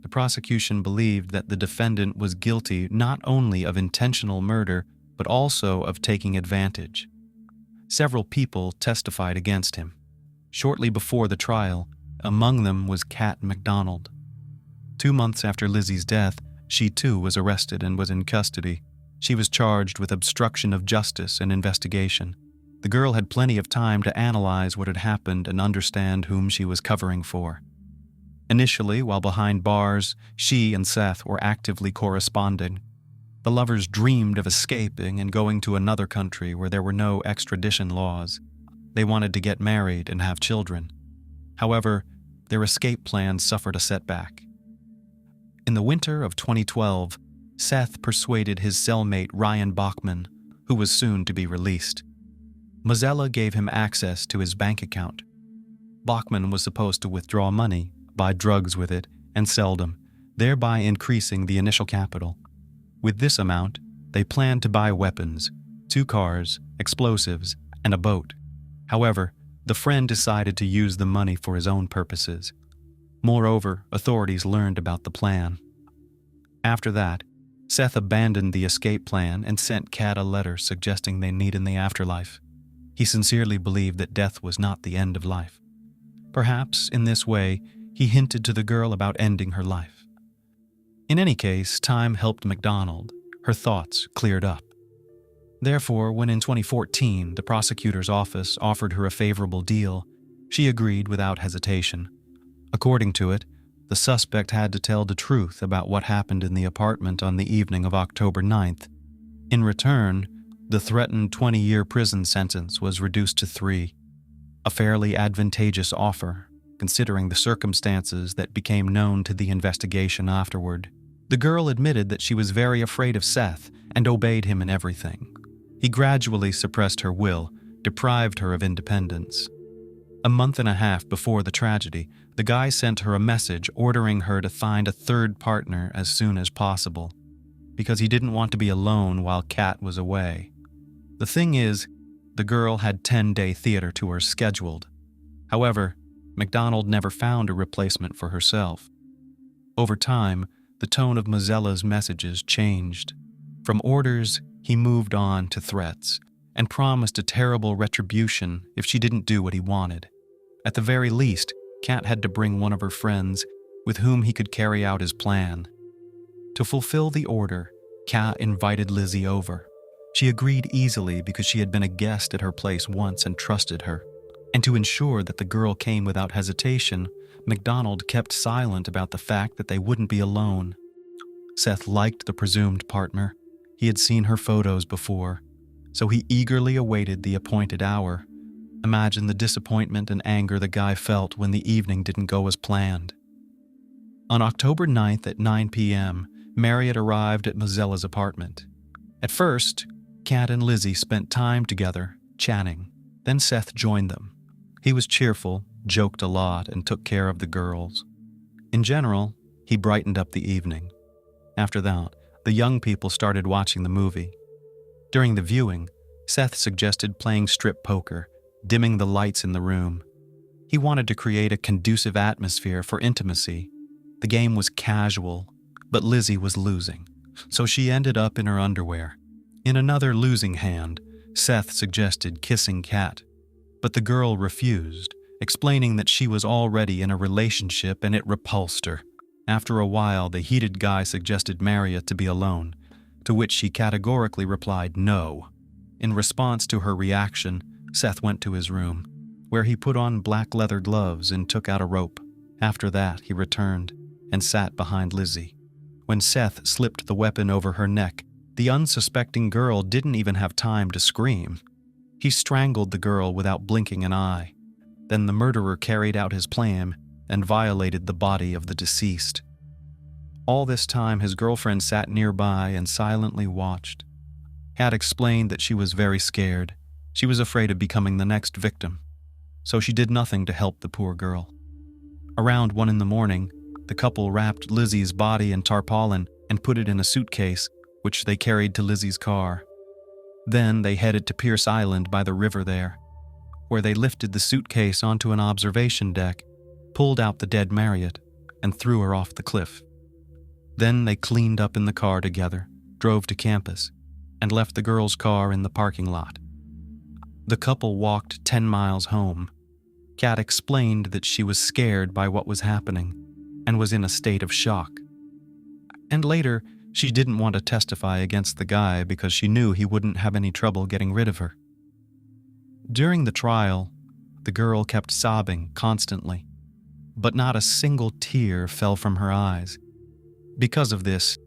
The prosecution believed that the defendant was guilty not only of intentional murder, but also of taking advantage. Several people testified against him. Shortly before the trial, among them was Kat McDonald. 2 months after Lizzie's death, she too was arrested and was in custody. She was charged with obstruction of justice and investigation. The girl had plenty of time to analyze what had happened and understand whom she was covering for. Initially, while behind bars, she and Seth were actively corresponding. The lovers dreamed of escaping and going to another country where there were no extradition laws. They wanted to get married and have children. However, their escape plan suffered a setback. In the winter of 2012, Seth persuaded his cellmate Ryan Bachman, who was soon to be released. Mazzella gave him access to his bank account. Bachman was supposed to withdraw money, buy drugs with it, and sell them, thereby increasing the initial capital. With this amount, they planned to buy weapons, 2 cars, explosives, and a boat. However, the friend decided to use the money for his own purposes. Moreover, authorities learned about the plan. After that, Seth abandoned the escape plan and sent Kat a letter suggesting they meet in the afterlife. He sincerely believed that death was not the end of life. Perhaps, in this way, he hinted to the girl about ending her life. In any case, time helped McDonald. Her thoughts cleared up. Therefore, when in 2014 the prosecutor's office offered her a favorable deal, she agreed without hesitation. According to it, the suspect had to tell the truth about what happened in the apartment on the evening of October 9th. In return, the threatened 20-year prison sentence was reduced to 3, a fairly advantageous offer, considering the circumstances that became known to the investigation afterward. The girl admitted that she was very afraid of Seth and obeyed him in everything. He gradually suppressed her will, deprived her of independence. A month and a half before the tragedy, the guy sent her a message ordering her to find a third partner as soon as possible, because he didn't want to be alone while Kat was away. The thing is, the girl had 10-day theater tours scheduled. However, McDonald never found a replacement for herself. Over time, the tone of Mazzella's messages changed. From orders, he moved on to threats, and promised a terrible retribution if she didn't do what he wanted. At the very least, Kat had to bring one of her friends with whom he could carry out his plan. To fulfill the order, Kat invited Lizzie over. She agreed easily because she had been a guest at her place once and trusted her. And to ensure that the girl came without hesitation, McDonald kept silent about the fact that they wouldn't be alone. Seth liked the presumed partner. He had seen her photos before, so he eagerly awaited the appointed hour. Imagine the disappointment and anger the guy felt when the evening didn't go as planned. On October 9th at 9 p.m., Marriott arrived at Mazzella's apartment. At first, Kat and Lizzie spent time together, chatting. Then Seth joined them. He was cheerful, joked a lot, and took care of the girls. In general, he brightened up the evening. After that, the young people started watching the movie. During the viewing, Seth suggested playing strip poker, dimming the lights in the room. He wanted to create a conducive atmosphere for intimacy. The game was casual, but Lizzie was losing, so she ended up in her underwear. In another losing hand, Seth suggested kissing Kat, but the girl refused, explaining that she was already in a relationship and it repulsed her. After a while, the heated guy suggested Marriott to be alone, to which she categorically replied no. In response to her reaction, Seth went to his room, where he put on black leather gloves and took out a rope. After that, he returned, and sat behind Lizzie. When Seth slipped the weapon over her neck, the unsuspecting girl didn't even have time to scream. He strangled the girl without blinking an eye. Then the murderer carried out his plan and violated the body of the deceased. All this time, his girlfriend sat nearby and silently watched. Kat explained that she was very scared. She was afraid of becoming the next victim, so she did nothing to help the poor girl. Around 1 a.m, the couple wrapped Lizzie's body in tarpaulin and put it in a suitcase, which they carried to Lizzie's car. Then they headed to Pierce Island by the river there, where they lifted the suitcase onto an observation deck, pulled out the dead Marriott, and threw her off the cliff. Then they cleaned up in the car together, drove to campus, and left the girl's car in the parking lot. The couple walked 10 miles home. Kat explained that she was scared by what was happening and was in a state of shock. And later, she didn't want to testify against the guy because she knew he wouldn't have any trouble getting rid of her. During the trial, the girl kept sobbing constantly, but not a single tear fell from her eyes. Because of this,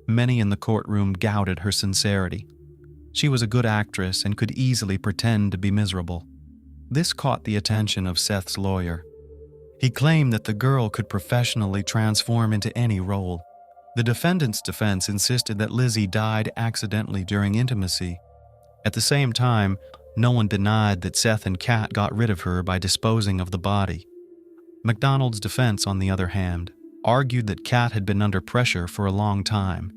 many in the courtroom doubted her sincerity. She was a good actress and could easily pretend to be miserable. This caught the attention of Seth's lawyer. He claimed that the girl could professionally transform into any role. The defendant's defense insisted that Lizzie died accidentally during intimacy. At the same time, no one denied that Seth and Kat got rid of her by disposing of the body. McDonald's defense, on the other hand, argued that Kat had been under pressure for a long time,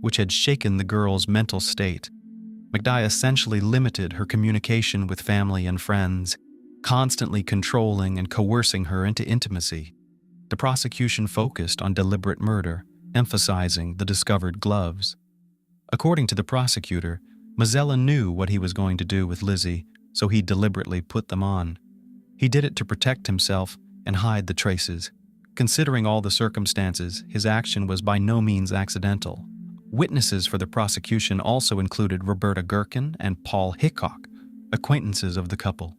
which had shaken the girl's mental state. McDye essentially limited her communication with family and friends, constantly controlling and coercing her into intimacy. The prosecution focused on deliberate murder, emphasizing the discovered gloves. According to the prosecutor, Mazzella knew what he was going to do with Lizzie, so he deliberately put them on. He did it to protect himself and hide the traces. Considering all the circumstances, his action was by no means accidental. Witnesses for the prosecution also included Roberta Gherkin and Paul Hickok, acquaintances of the couple.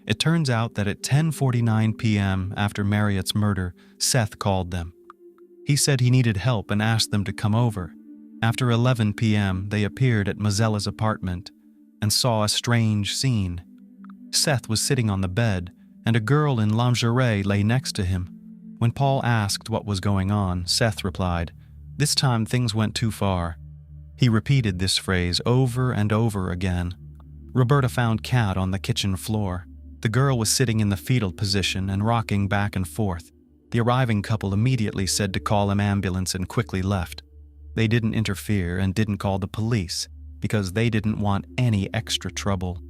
It turns out that at 10:49 p.m. after Marriott's murder, Seth called them. He said he needed help and asked them to come over. After 11 p.m., they appeared at Mazzella's apartment and saw a strange scene. Seth was sitting on the bed, and a girl in lingerie lay next to him. When Paul asked what was going on, Seth replied, "This time things went too far." He repeated this phrase over and over again. Roberta found Kat on the kitchen floor. The girl was sitting in the fetal position and rocking back and forth. The arriving couple immediately said to call an ambulance and quickly left. They didn't interfere and didn't call the police because they didn't want any extra trouble.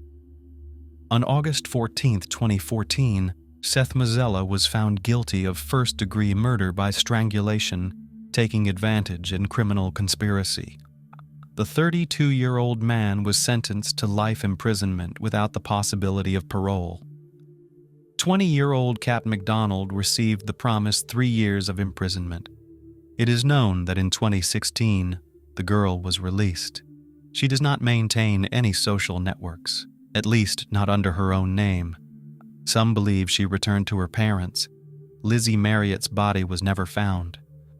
On August 14, 2014, Seth Mazzella was found guilty of first-degree murder by strangulation, taking advantage, and criminal conspiracy. The 32-year-old man was sentenced to life imprisonment without the possibility of parole. 20-year-old Kat McDonald received the promised 3 years of imprisonment. It is known that in 2016, the girl was released. She does not maintain any social networks, at least not under her own name. Some believe she returned to her parents. Lizzie Marriott's body was never found.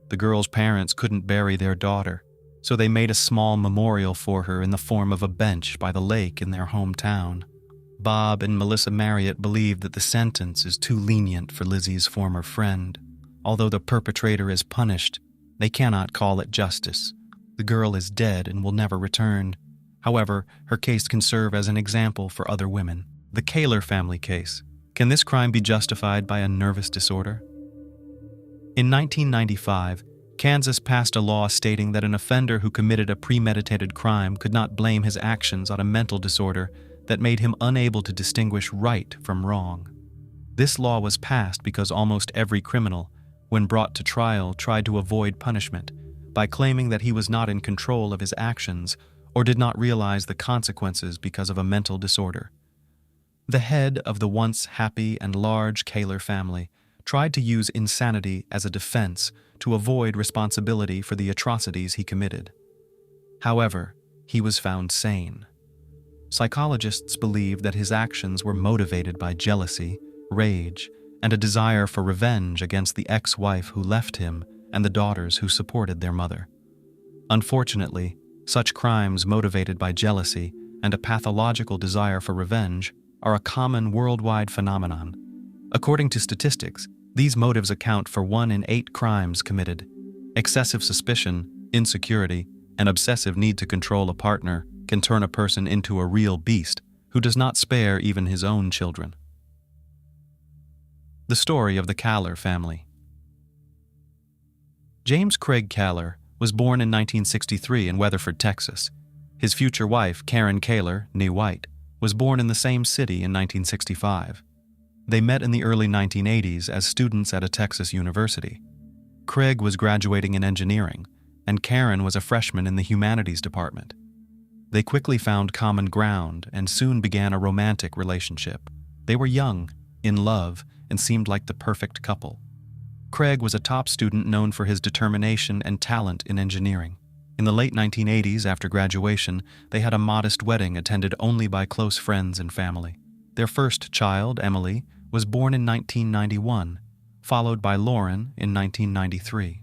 The girl's parents couldn't bury their daughter, so they made a small memorial for her in the form of a bench by the lake in their hometown. Bob and Melissa Marriott believe that the sentence is too lenient for Lizzie's former friend. Although the perpetrator is punished, they cannot call it justice. The girl is dead and will never return. However, her case can serve as an example for other women. The Kaler family case. Can this crime be justified by a nervous disorder? In 1995, Kansas passed a law stating that an offender who committed a premeditated crime could not blame his actions on a mental disorder that made him unable to distinguish right from wrong. This law was passed because almost every criminal, when brought to trial, tried to avoid punishment by claiming that he was not in control of his actions or did not realize the consequences because of a mental disorder. The head of the once happy and large Kaler family tried to use insanity as a defense to avoid responsibility for the atrocities he committed. However, he was found sane. Psychologists believe that his actions were motivated by jealousy, rage, and a desire for revenge against the ex-wife who left him and the daughters who supported their mother. Unfortunately, such crimes motivated by jealousy and a pathological desire for revenge are a common worldwide phenomenon. According to statistics, these motives account for 1 in 8 crimes committed. Excessive suspicion, insecurity, and obsessive need to control a partner can turn a person into a real beast who does not spare even his own children. The story of the Kaler family. James Craig Kaler was born in 1963 in Weatherford, Texas. His future wife, Karen Kaler, née White, was born in the same city in 1965. They met in the early 1980s as students at a Texas university. Craig was graduating in engineering, and Karen was a freshman in the humanities department. They quickly found common ground and soon began a romantic relationship. They were young, in love, and seemed like the perfect couple. Craig was a top student known for his determination and talent in engineering. In the late 1980s, after graduation, they had a modest wedding attended only by close friends and family. Their first child, Emily, was born in 1991, followed by Lauren in 1993.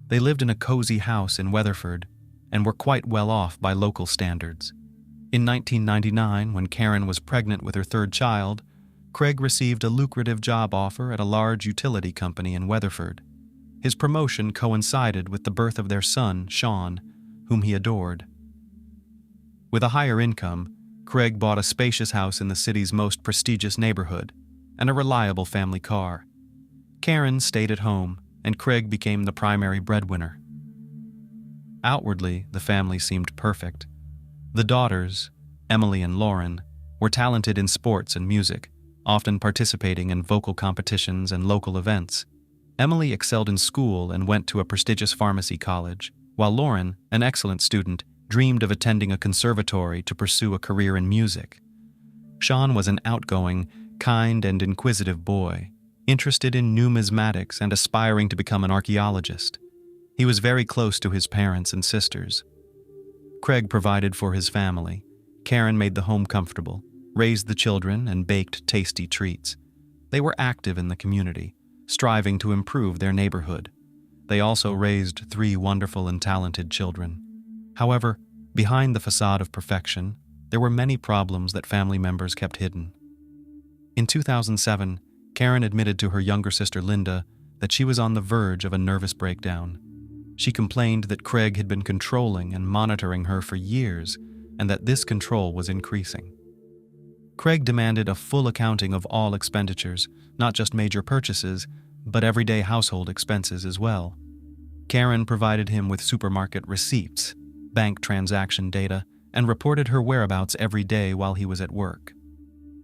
They lived in a cozy house in Weatherford and were quite well off by local standards. In 1999, when Karen was pregnant with her third child, Craig received a lucrative job offer at a large utility company in Weatherford. His promotion coincided with the birth of their son, Sean, whom he adored. With a higher income, Craig bought a spacious house in the city's most prestigious neighborhood and a reliable family car. Karen stayed at home, and Craig became the primary breadwinner. Outwardly, the family seemed perfect. The daughters, Emily and Lauren, were talented in sports and music, often participating in vocal competitions and local events. Emily excelled in school and went to a prestigious pharmacy college, while Lauren, an excellent student, dreamed of attending a conservatory to pursue a career in music. Sean was an outgoing, kind, and inquisitive boy, interested in numismatics and aspiring to become an archaeologist. He was very close to his parents and sisters. Craig provided for his family. Karen made the home comfortable, raised the children, and baked tasty treats. They were active in the community, striving to improve their neighborhood. They also raised 3 wonderful and talented children. However, behind the facade of perfection, there were many problems that family members kept hidden. In 2007, Karen admitted to her younger sister Linda that she was on the verge of a nervous breakdown. She complained that Craig had been controlling and monitoring her for years, and that this control was increasing. Craig demanded a full accounting of all expenditures, not just major purchases, but everyday household expenses as well. Karen provided him with supermarket receipts, bank transaction data, and reported her whereabouts every day while he was at work.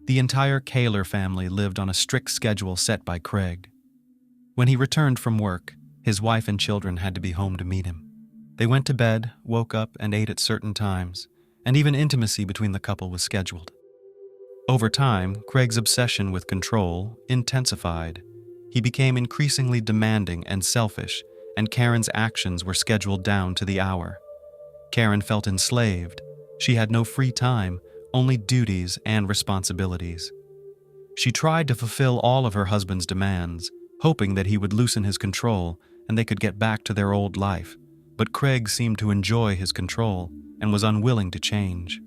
The entire Kaler family lived on a strict schedule set by Craig. When he returned from work, his wife and children had to be home to meet him. They went to bed, woke up, and ate at certain times, and even intimacy between the couple was scheduled. Over time, Craig's obsession with control intensified. He became increasingly demanding and selfish, and Karen's actions were scheduled down to the hour. Karen felt enslaved. She had no free time, only duties and responsibilities. She tried to fulfill all of her husband's demands, hoping that he would loosen his control and they could get back to their old life, but Craig seemed to enjoy his control and was unwilling to change.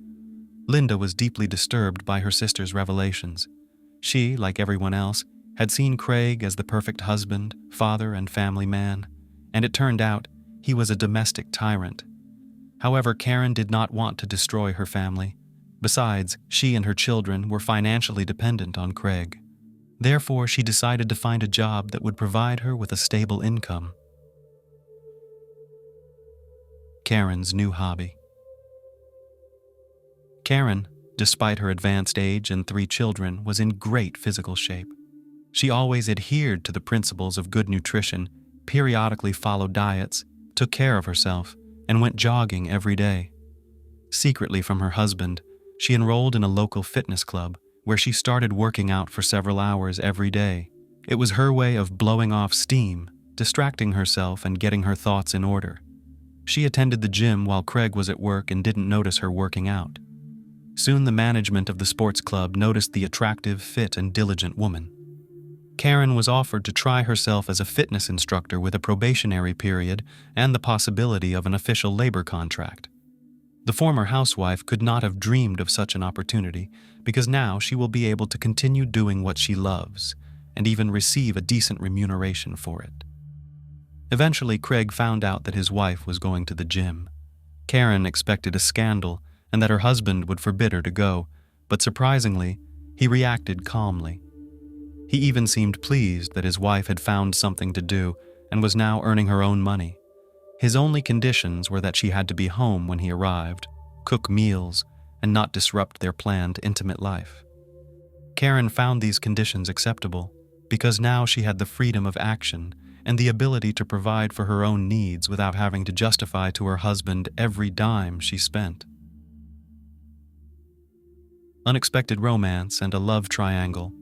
Linda was deeply disturbed by her sister's revelations. She, like everyone else, had seen Craig as the perfect husband, father, and family man, and it turned out he was a domestic tyrant. However, Karen did not want to destroy her family. Besides, she and her children were financially dependent on Craig. Therefore, she decided to find a job that would provide her with a stable income. Karen's new hobby. Karen, despite her advanced age and 3 children, was in great physical shape. She always adhered to the principles of good nutrition, periodically followed diets, took care of herself, and went jogging every day. Secretly from her husband, she enrolled in a local fitness club where she started working out for several hours every day. It was her way of blowing off steam, distracting herself and getting her thoughts in order. She attended the gym while Craig was at work and didn't notice her working out. Soon the management of the sports club noticed the attractive, fit, and diligent woman. Karen was offered to try herself as a fitness instructor with a probationary period and the possibility of an official labor contract. The former housewife could not have dreamed of such an opportunity because now she will be able to continue doing what she loves and even receive a decent remuneration for it. Eventually, Craig found out that his wife was going to the gym. Karen expected a scandal and that her husband would forbid her to go, but surprisingly, he reacted calmly. He even seemed pleased that his wife had found something to do and was now earning her own money. His only conditions were that she had to be home when he arrived, cook meals, and not disrupt their planned intimate life. Karen found these conditions acceptable because now she had the freedom of action and the ability to provide for her own needs without having to justify to her husband every dime she spent. Unexpected romance and a love triangle.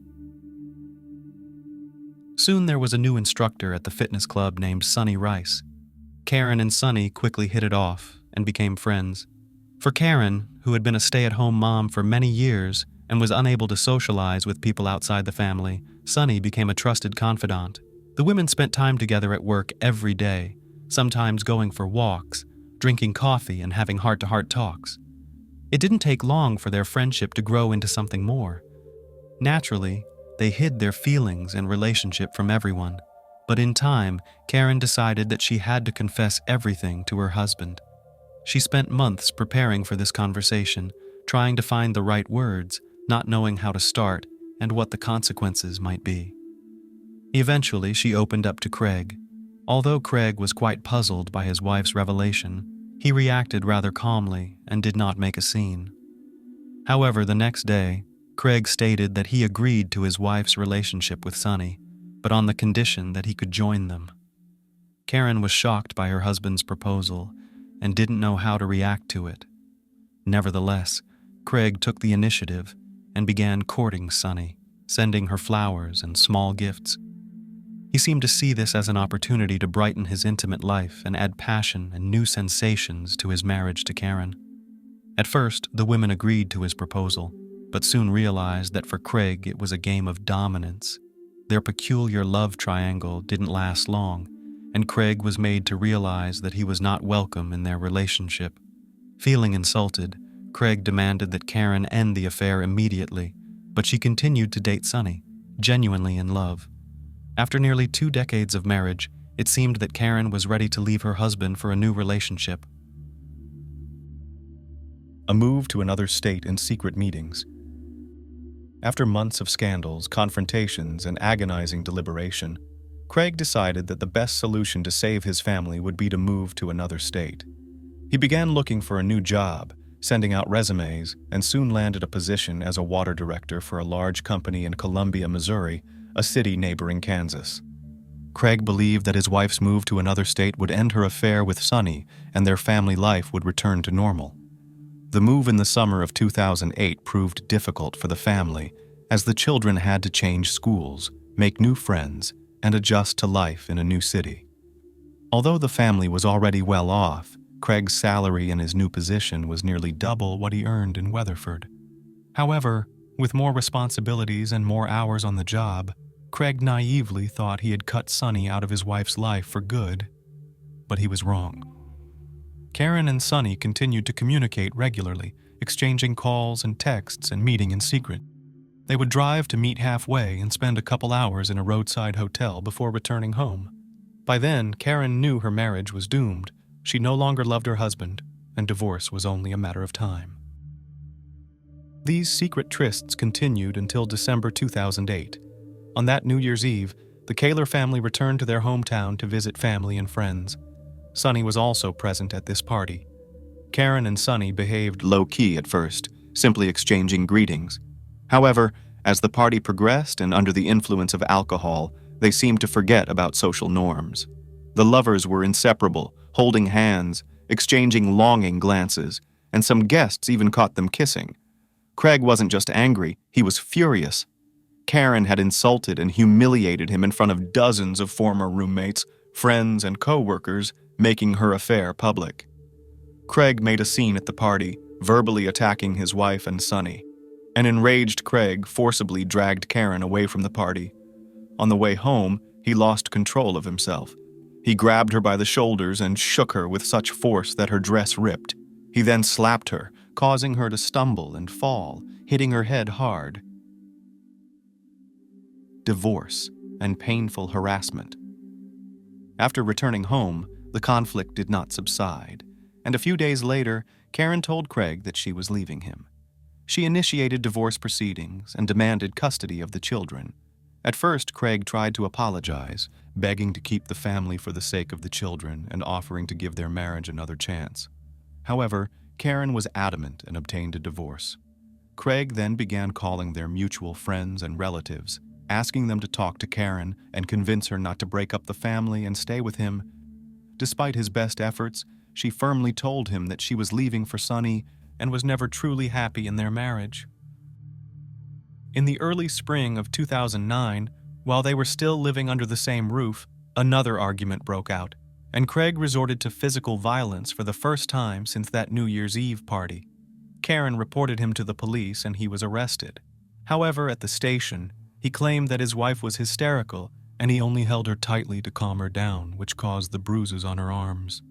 Soon there was a new instructor at the fitness club named Sunny Rice. Karen and Sunny quickly hit it off and became friends. For Karen, who had been a stay-at-home mom for many years and was unable to socialize with people outside the family, Sunny became a trusted confidant. The women spent time together at work every day, sometimes going for walks, drinking coffee, and having heart-to-heart talks. It didn't take long for their friendship to grow into something more. Naturally, they hid their feelings and relationship from everyone, but in time, Karen decided that she had to confess everything to her husband. She spent months preparing for this conversation, trying to find the right words, not knowing how to start and what the consequences might be. Eventually, she opened up to Craig. Although Craig was quite puzzled by his wife's revelation, he reacted rather calmly and did not make a scene. However, the next day, Craig stated that he agreed to his wife's relationship with Sunny, but on the condition that he could join them. Karen was shocked by her husband's proposal and didn't know how to react to it. Nevertheless, Craig took the initiative and began courting Sunny, sending her flowers and small gifts. He seemed to see this as an opportunity to brighten his intimate life and add passion and new sensations to his marriage to Karen. At first, the women agreed to his proposal, but soon realized that for Craig it was a game of dominance. Their peculiar love triangle didn't last long, and Craig was made to realize that he was not welcome in their relationship. Feeling insulted, Craig demanded that Karen end the affair immediately, but she continued to date Sunny, genuinely in love. After nearly 2 decades of marriage, it seemed that Karen was ready to leave her husband for a new relationship. A move to another state and secret meetings. After months of scandals, confrontations, and agonizing deliberation, Craig decided that the best solution to save his family would be to move to another state. He began looking for a new job, sending out resumes, and soon landed a position as a water director for a large company in Columbia, Missouri, a city neighboring Kansas. Craig believed that his wife's move to another state would end her affair with Sunny and their family life would return to normal. The move in the summer of 2008 proved difficult for the family, as the children had to change schools, make new friends, and adjust to life in a new city. Although the family was already well off, Craig's salary in his new position was nearly double what he earned in Weatherford. However, with more responsibilities and more hours on the job, Craig naively thought he had cut Sunny out of his wife's life for good, but he was wrong. Karen and Sunny continued to communicate regularly, exchanging calls and texts and meeting in secret. They would drive to meet halfway and spend a couple hours in a roadside hotel before returning home. By then, Karen knew her marriage was doomed. She no longer loved her husband, and divorce was only a matter of time. These secret trysts continued until December 2008. On that New Year's Eve, the Kaler family returned to their hometown to visit family and friends. Sunny was also present at this party. Karen and Sunny behaved low-key at first, simply exchanging greetings. However, as the party progressed and under the influence of alcohol, they seemed to forget about social norms. The lovers were inseparable, holding hands, exchanging longing glances, and some guests even caught them kissing. Craig wasn't just angry, he was furious. Karen had insulted and humiliated him in front of dozens of former roommates, friends, and co-workers, making her affair public. Craig made a scene at the party, verbally attacking his wife and Sunny. An enraged Craig forcibly dragged Karen away from the party. On the way home, he lost control of himself. He grabbed her by the shoulders and shook her with such force that her dress ripped. He then slapped her, causing her to stumble and fall, hitting her head hard. Divorce and painful harassment. After returning home, the conflict did not subside, and a few days later, Karen told Craig that she was leaving him. She initiated divorce proceedings and demanded custody of the children. At first, Craig tried to apologize, begging to keep the family for the sake of the children and offering to give their marriage another chance. However, Karen was adamant and obtained a divorce. Craig then began calling their mutual friends and relatives, asking them to talk to Karen and convince her not to break up the family and stay with him. Despite his best efforts, she firmly told him that she was leaving for Sonny and was never truly happy in their marriage. In the early spring of 2009, while they were still living under the same roof, another argument broke out, and Craig resorted to physical violence for the first time since that New Year's Eve party. Karen reported him to the police and he was arrested. However, at the station, he claimed that his wife was hysterical and he only held her tightly to calm her down, which caused the bruises on her arms.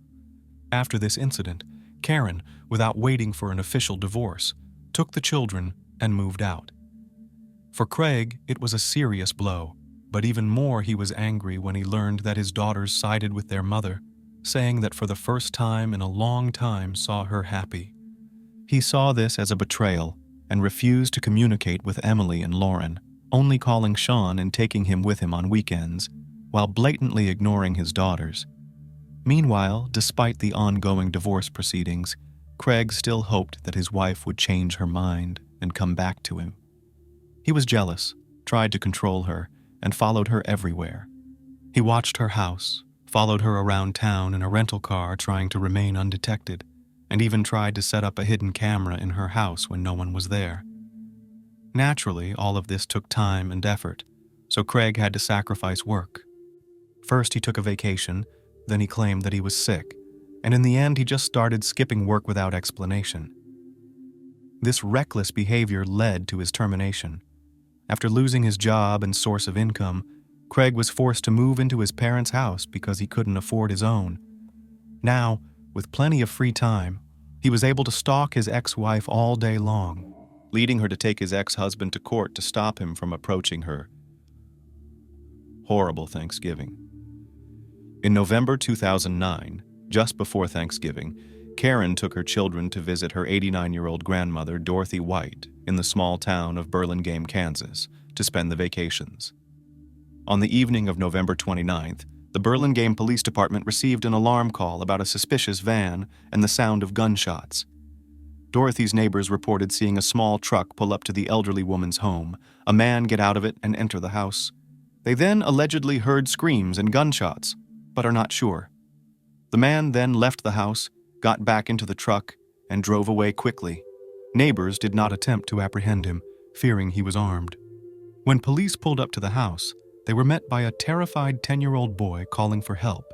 After this incident, Karen, without waiting for an official divorce, took the children and moved out. For Craig, it was a serious blow, but even more he was angry when he learned that his daughters sided with their mother, saying that for the first time in a long time saw her happy. He saw this as a betrayal and refused to communicate with Emily and Lauren, only calling Sean and taking him with him on weekends, while blatantly ignoring his daughters. Meanwhile, despite the ongoing divorce proceedings, Craig still hoped that his wife would change her mind and come back to him. He was jealous, tried to control her, and followed her everywhere. He watched her house, followed her around town in a rental car trying to remain undetected, and even tried to set up a hidden camera in her house when no one was there. Naturally, all of this took time and effort, so Craig had to sacrifice work. First, he took a vacation, then he claimed that he was sick, and in the end, he just started skipping work without explanation. This reckless behavior led to his termination. After losing his job and source of income, Craig was forced to move into his parents' house because he couldn't afford his own. Now, with plenty of free time, he was able to stalk his ex-wife all day long, leading her to take his ex-husband to court to stop him from approaching her. Horrible Thanksgiving. In November 2009, just before Thanksgiving, Karen took her children to visit her 89-year-old grandmother, Dorothy White, in the small town of Burlingame, Kansas, to spend the vacations. On the evening of November 29th, the Burlingame Police Department received an alarm call about a suspicious van and the sound of gunshots. Dorothy's neighbors reported seeing a small truck pull up to the elderly woman's home, a man get out of it and enter the house. They then allegedly heard screams and gunshots, but are not sure. The man then left the house, got back into the truck, and drove away quickly. Neighbors did not attempt to apprehend him, fearing he was armed. When police pulled up to the house, they were met by a terrified 10-year-old boy calling for help.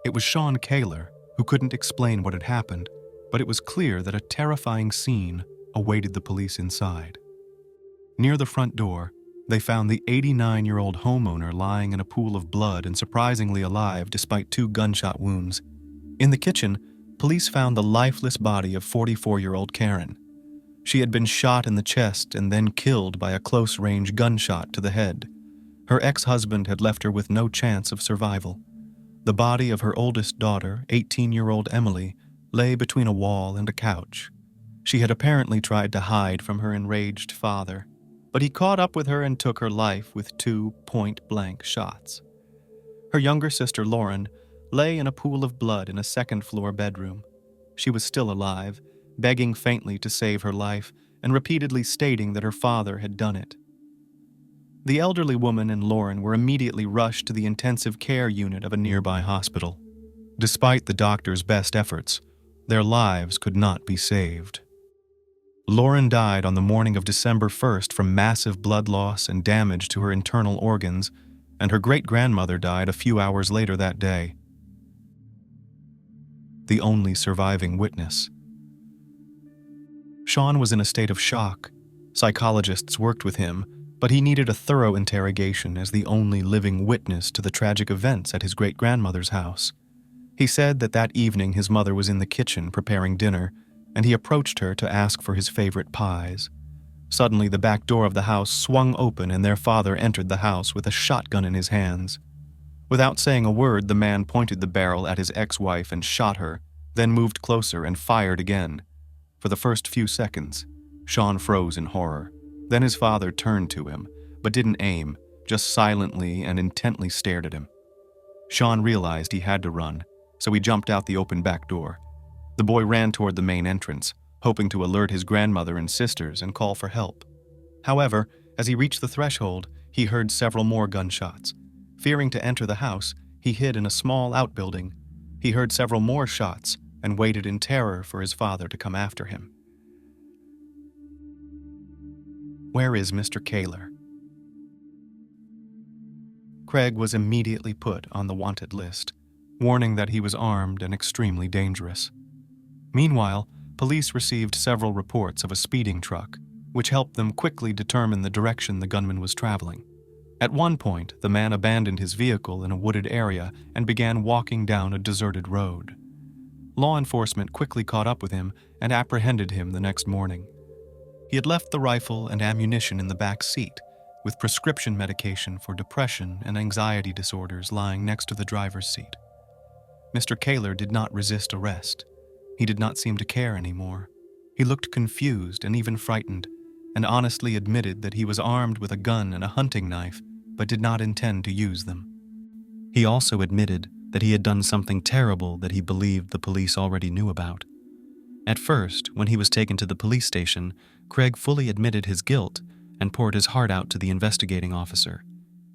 It was Sean Kaler, who couldn't explain what had happened, but it was clear that a terrifying scene awaited the police inside. Near the front door, they found the 89-year-old homeowner lying in a pool of blood and surprisingly alive despite 2 gunshot wounds. In the kitchen, police found the lifeless body of 44-year-old Karen. She had been shot in the chest and then killed by a close-range gunshot to the head. Her ex-husband had left her with no chance of survival. The body of her oldest daughter, 18-year-old Emily, lay between a wall and a couch. She had apparently tried to hide from her enraged father, but he caught up with her and took her life with 2 point-blank shots. Her younger sister, Lauren, lay in a pool of blood in a second-floor bedroom. She was still alive, begging faintly to save her life and repeatedly stating that her father had done it. The elderly woman and Lauren were immediately rushed to the intensive care unit of a nearby hospital. Despite the doctor's best efforts, their lives could not be saved. Lauren died on the morning of December 1st from massive blood loss and damage to her internal organs, and her great-grandmother died a few hours later that day. The only surviving witness. Sean was in a state of shock. Psychologists worked with him, But he needed a thorough interrogation as the only living witness to the tragic events at his great-grandmother's house. He said that that evening his mother was in the kitchen preparing dinner, and he approached her to ask for his favorite pies. Suddenly, the back door of the house swung open and their father entered the house with a shotgun in his hands. Without saying a word, the man pointed the barrel at his ex-wife and shot her, then moved closer and fired again. For the first few seconds, Sean froze in horror. Then his father turned to him, but didn't aim, just silently and intently stared at him. Sean realized he had to run, so he jumped out the open back door. The boy ran toward the main entrance, hoping to alert his grandmother and sisters and call for help. However, as he reached the threshold, he heard several more gunshots. Fearing to enter the house, he hid in a small outbuilding. He heard several more shots and waited in terror for his father to come after him. Where is Mr. Kaler? Craig was immediately put on the wanted list, warning that he was armed and extremely dangerous. Meanwhile, police received several reports of a speeding truck, which helped them quickly determine the direction the gunman was traveling. At one point, the man abandoned his vehicle in a wooded area and began walking down a deserted road. Law enforcement quickly caught up with him and apprehended him the next morning. He had left the rifle and ammunition in the back seat, with prescription medication for depression and anxiety disorders lying next to the driver's seat. Mr. Kaler did not resist arrest. He did not seem to care anymore. He looked confused and even frightened, and honestly admitted that he was armed with a gun and a hunting knife, but did not intend to use them. He also admitted that he had done something terrible that he believed the police already knew about. At first, when he was taken to the police station, Craig fully admitted his guilt and poured his heart out to the investigating officer.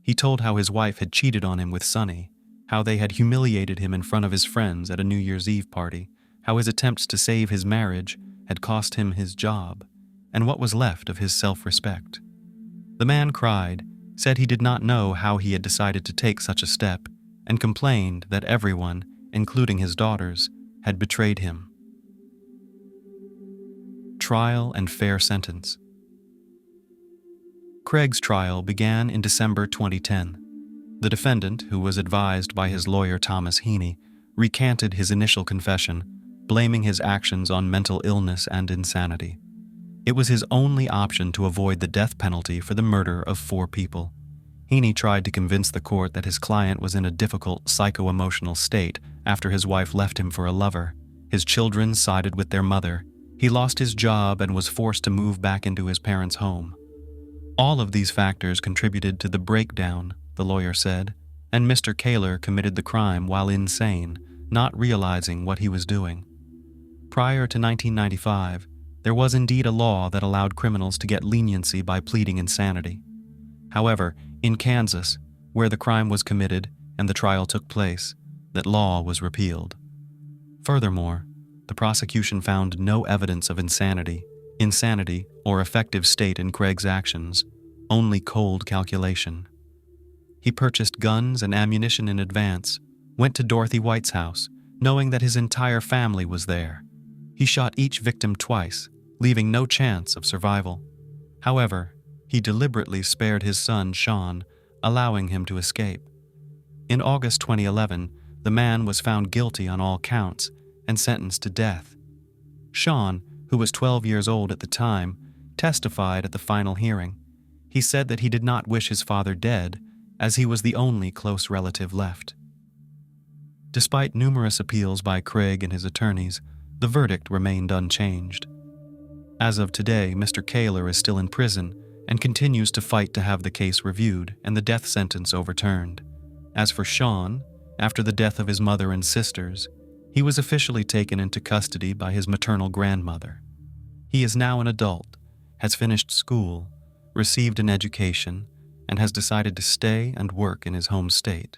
He told how his wife had cheated on him with Sonny, how they had humiliated him in front of his friends at a New Year's Eve party, how his attempts to save his marriage had cost him his job, and what was left of his self-respect. The man cried, said he did not know how he had decided to take such a step, and complained that everyone, including his daughters, had betrayed him. Trial and fair sentence. Craig's trial began in December 2010. The defendant, who was advised by his lawyer Thomas Heaney, recanted his initial confession, blaming his actions on mental illness and insanity. It was his only option to avoid the death penalty for the murder of 4 people. Heaney tried to convince the court that his client was in a difficult psycho-emotional state after his wife left him for a lover. His children sided with their mother. He lost his job and was forced to move back into his parents' home. All of these factors contributed to the breakdown, the lawyer said, and Mr. Kaler committed the crime while insane, not realizing what he was doing. Prior to 1995, there was indeed a law that allowed criminals to get leniency by pleading insanity. However, in Kansas, where the crime was committed and the trial took place, that law was repealed. Furthermore, the prosecution found no evidence of insanity, or affective state in Craig's actions, only cold calculation. He purchased guns and ammunition in advance, went to Dorothy White's house, knowing that his entire family was there. He shot each victim twice, leaving no chance of survival. However, he deliberately spared his son, Sean, allowing him to escape. In August 2011, the man was found guilty on all counts and sentenced to death. Sean, who was 12 years old at the time, testified at the final hearing. He said that he did not wish his father dead, as he was the only close relative left. Despite numerous appeals by Craig and his attorneys, the verdict remained unchanged. As of today, Mr. Kaler is still in prison and continues to fight to have the case reviewed and the death sentence overturned. As for Sean, after the death of his mother and sisters, he was officially taken into custody by his maternal grandmother. He is now an adult, has finished school, received an education, and has decided to stay and work in his home state.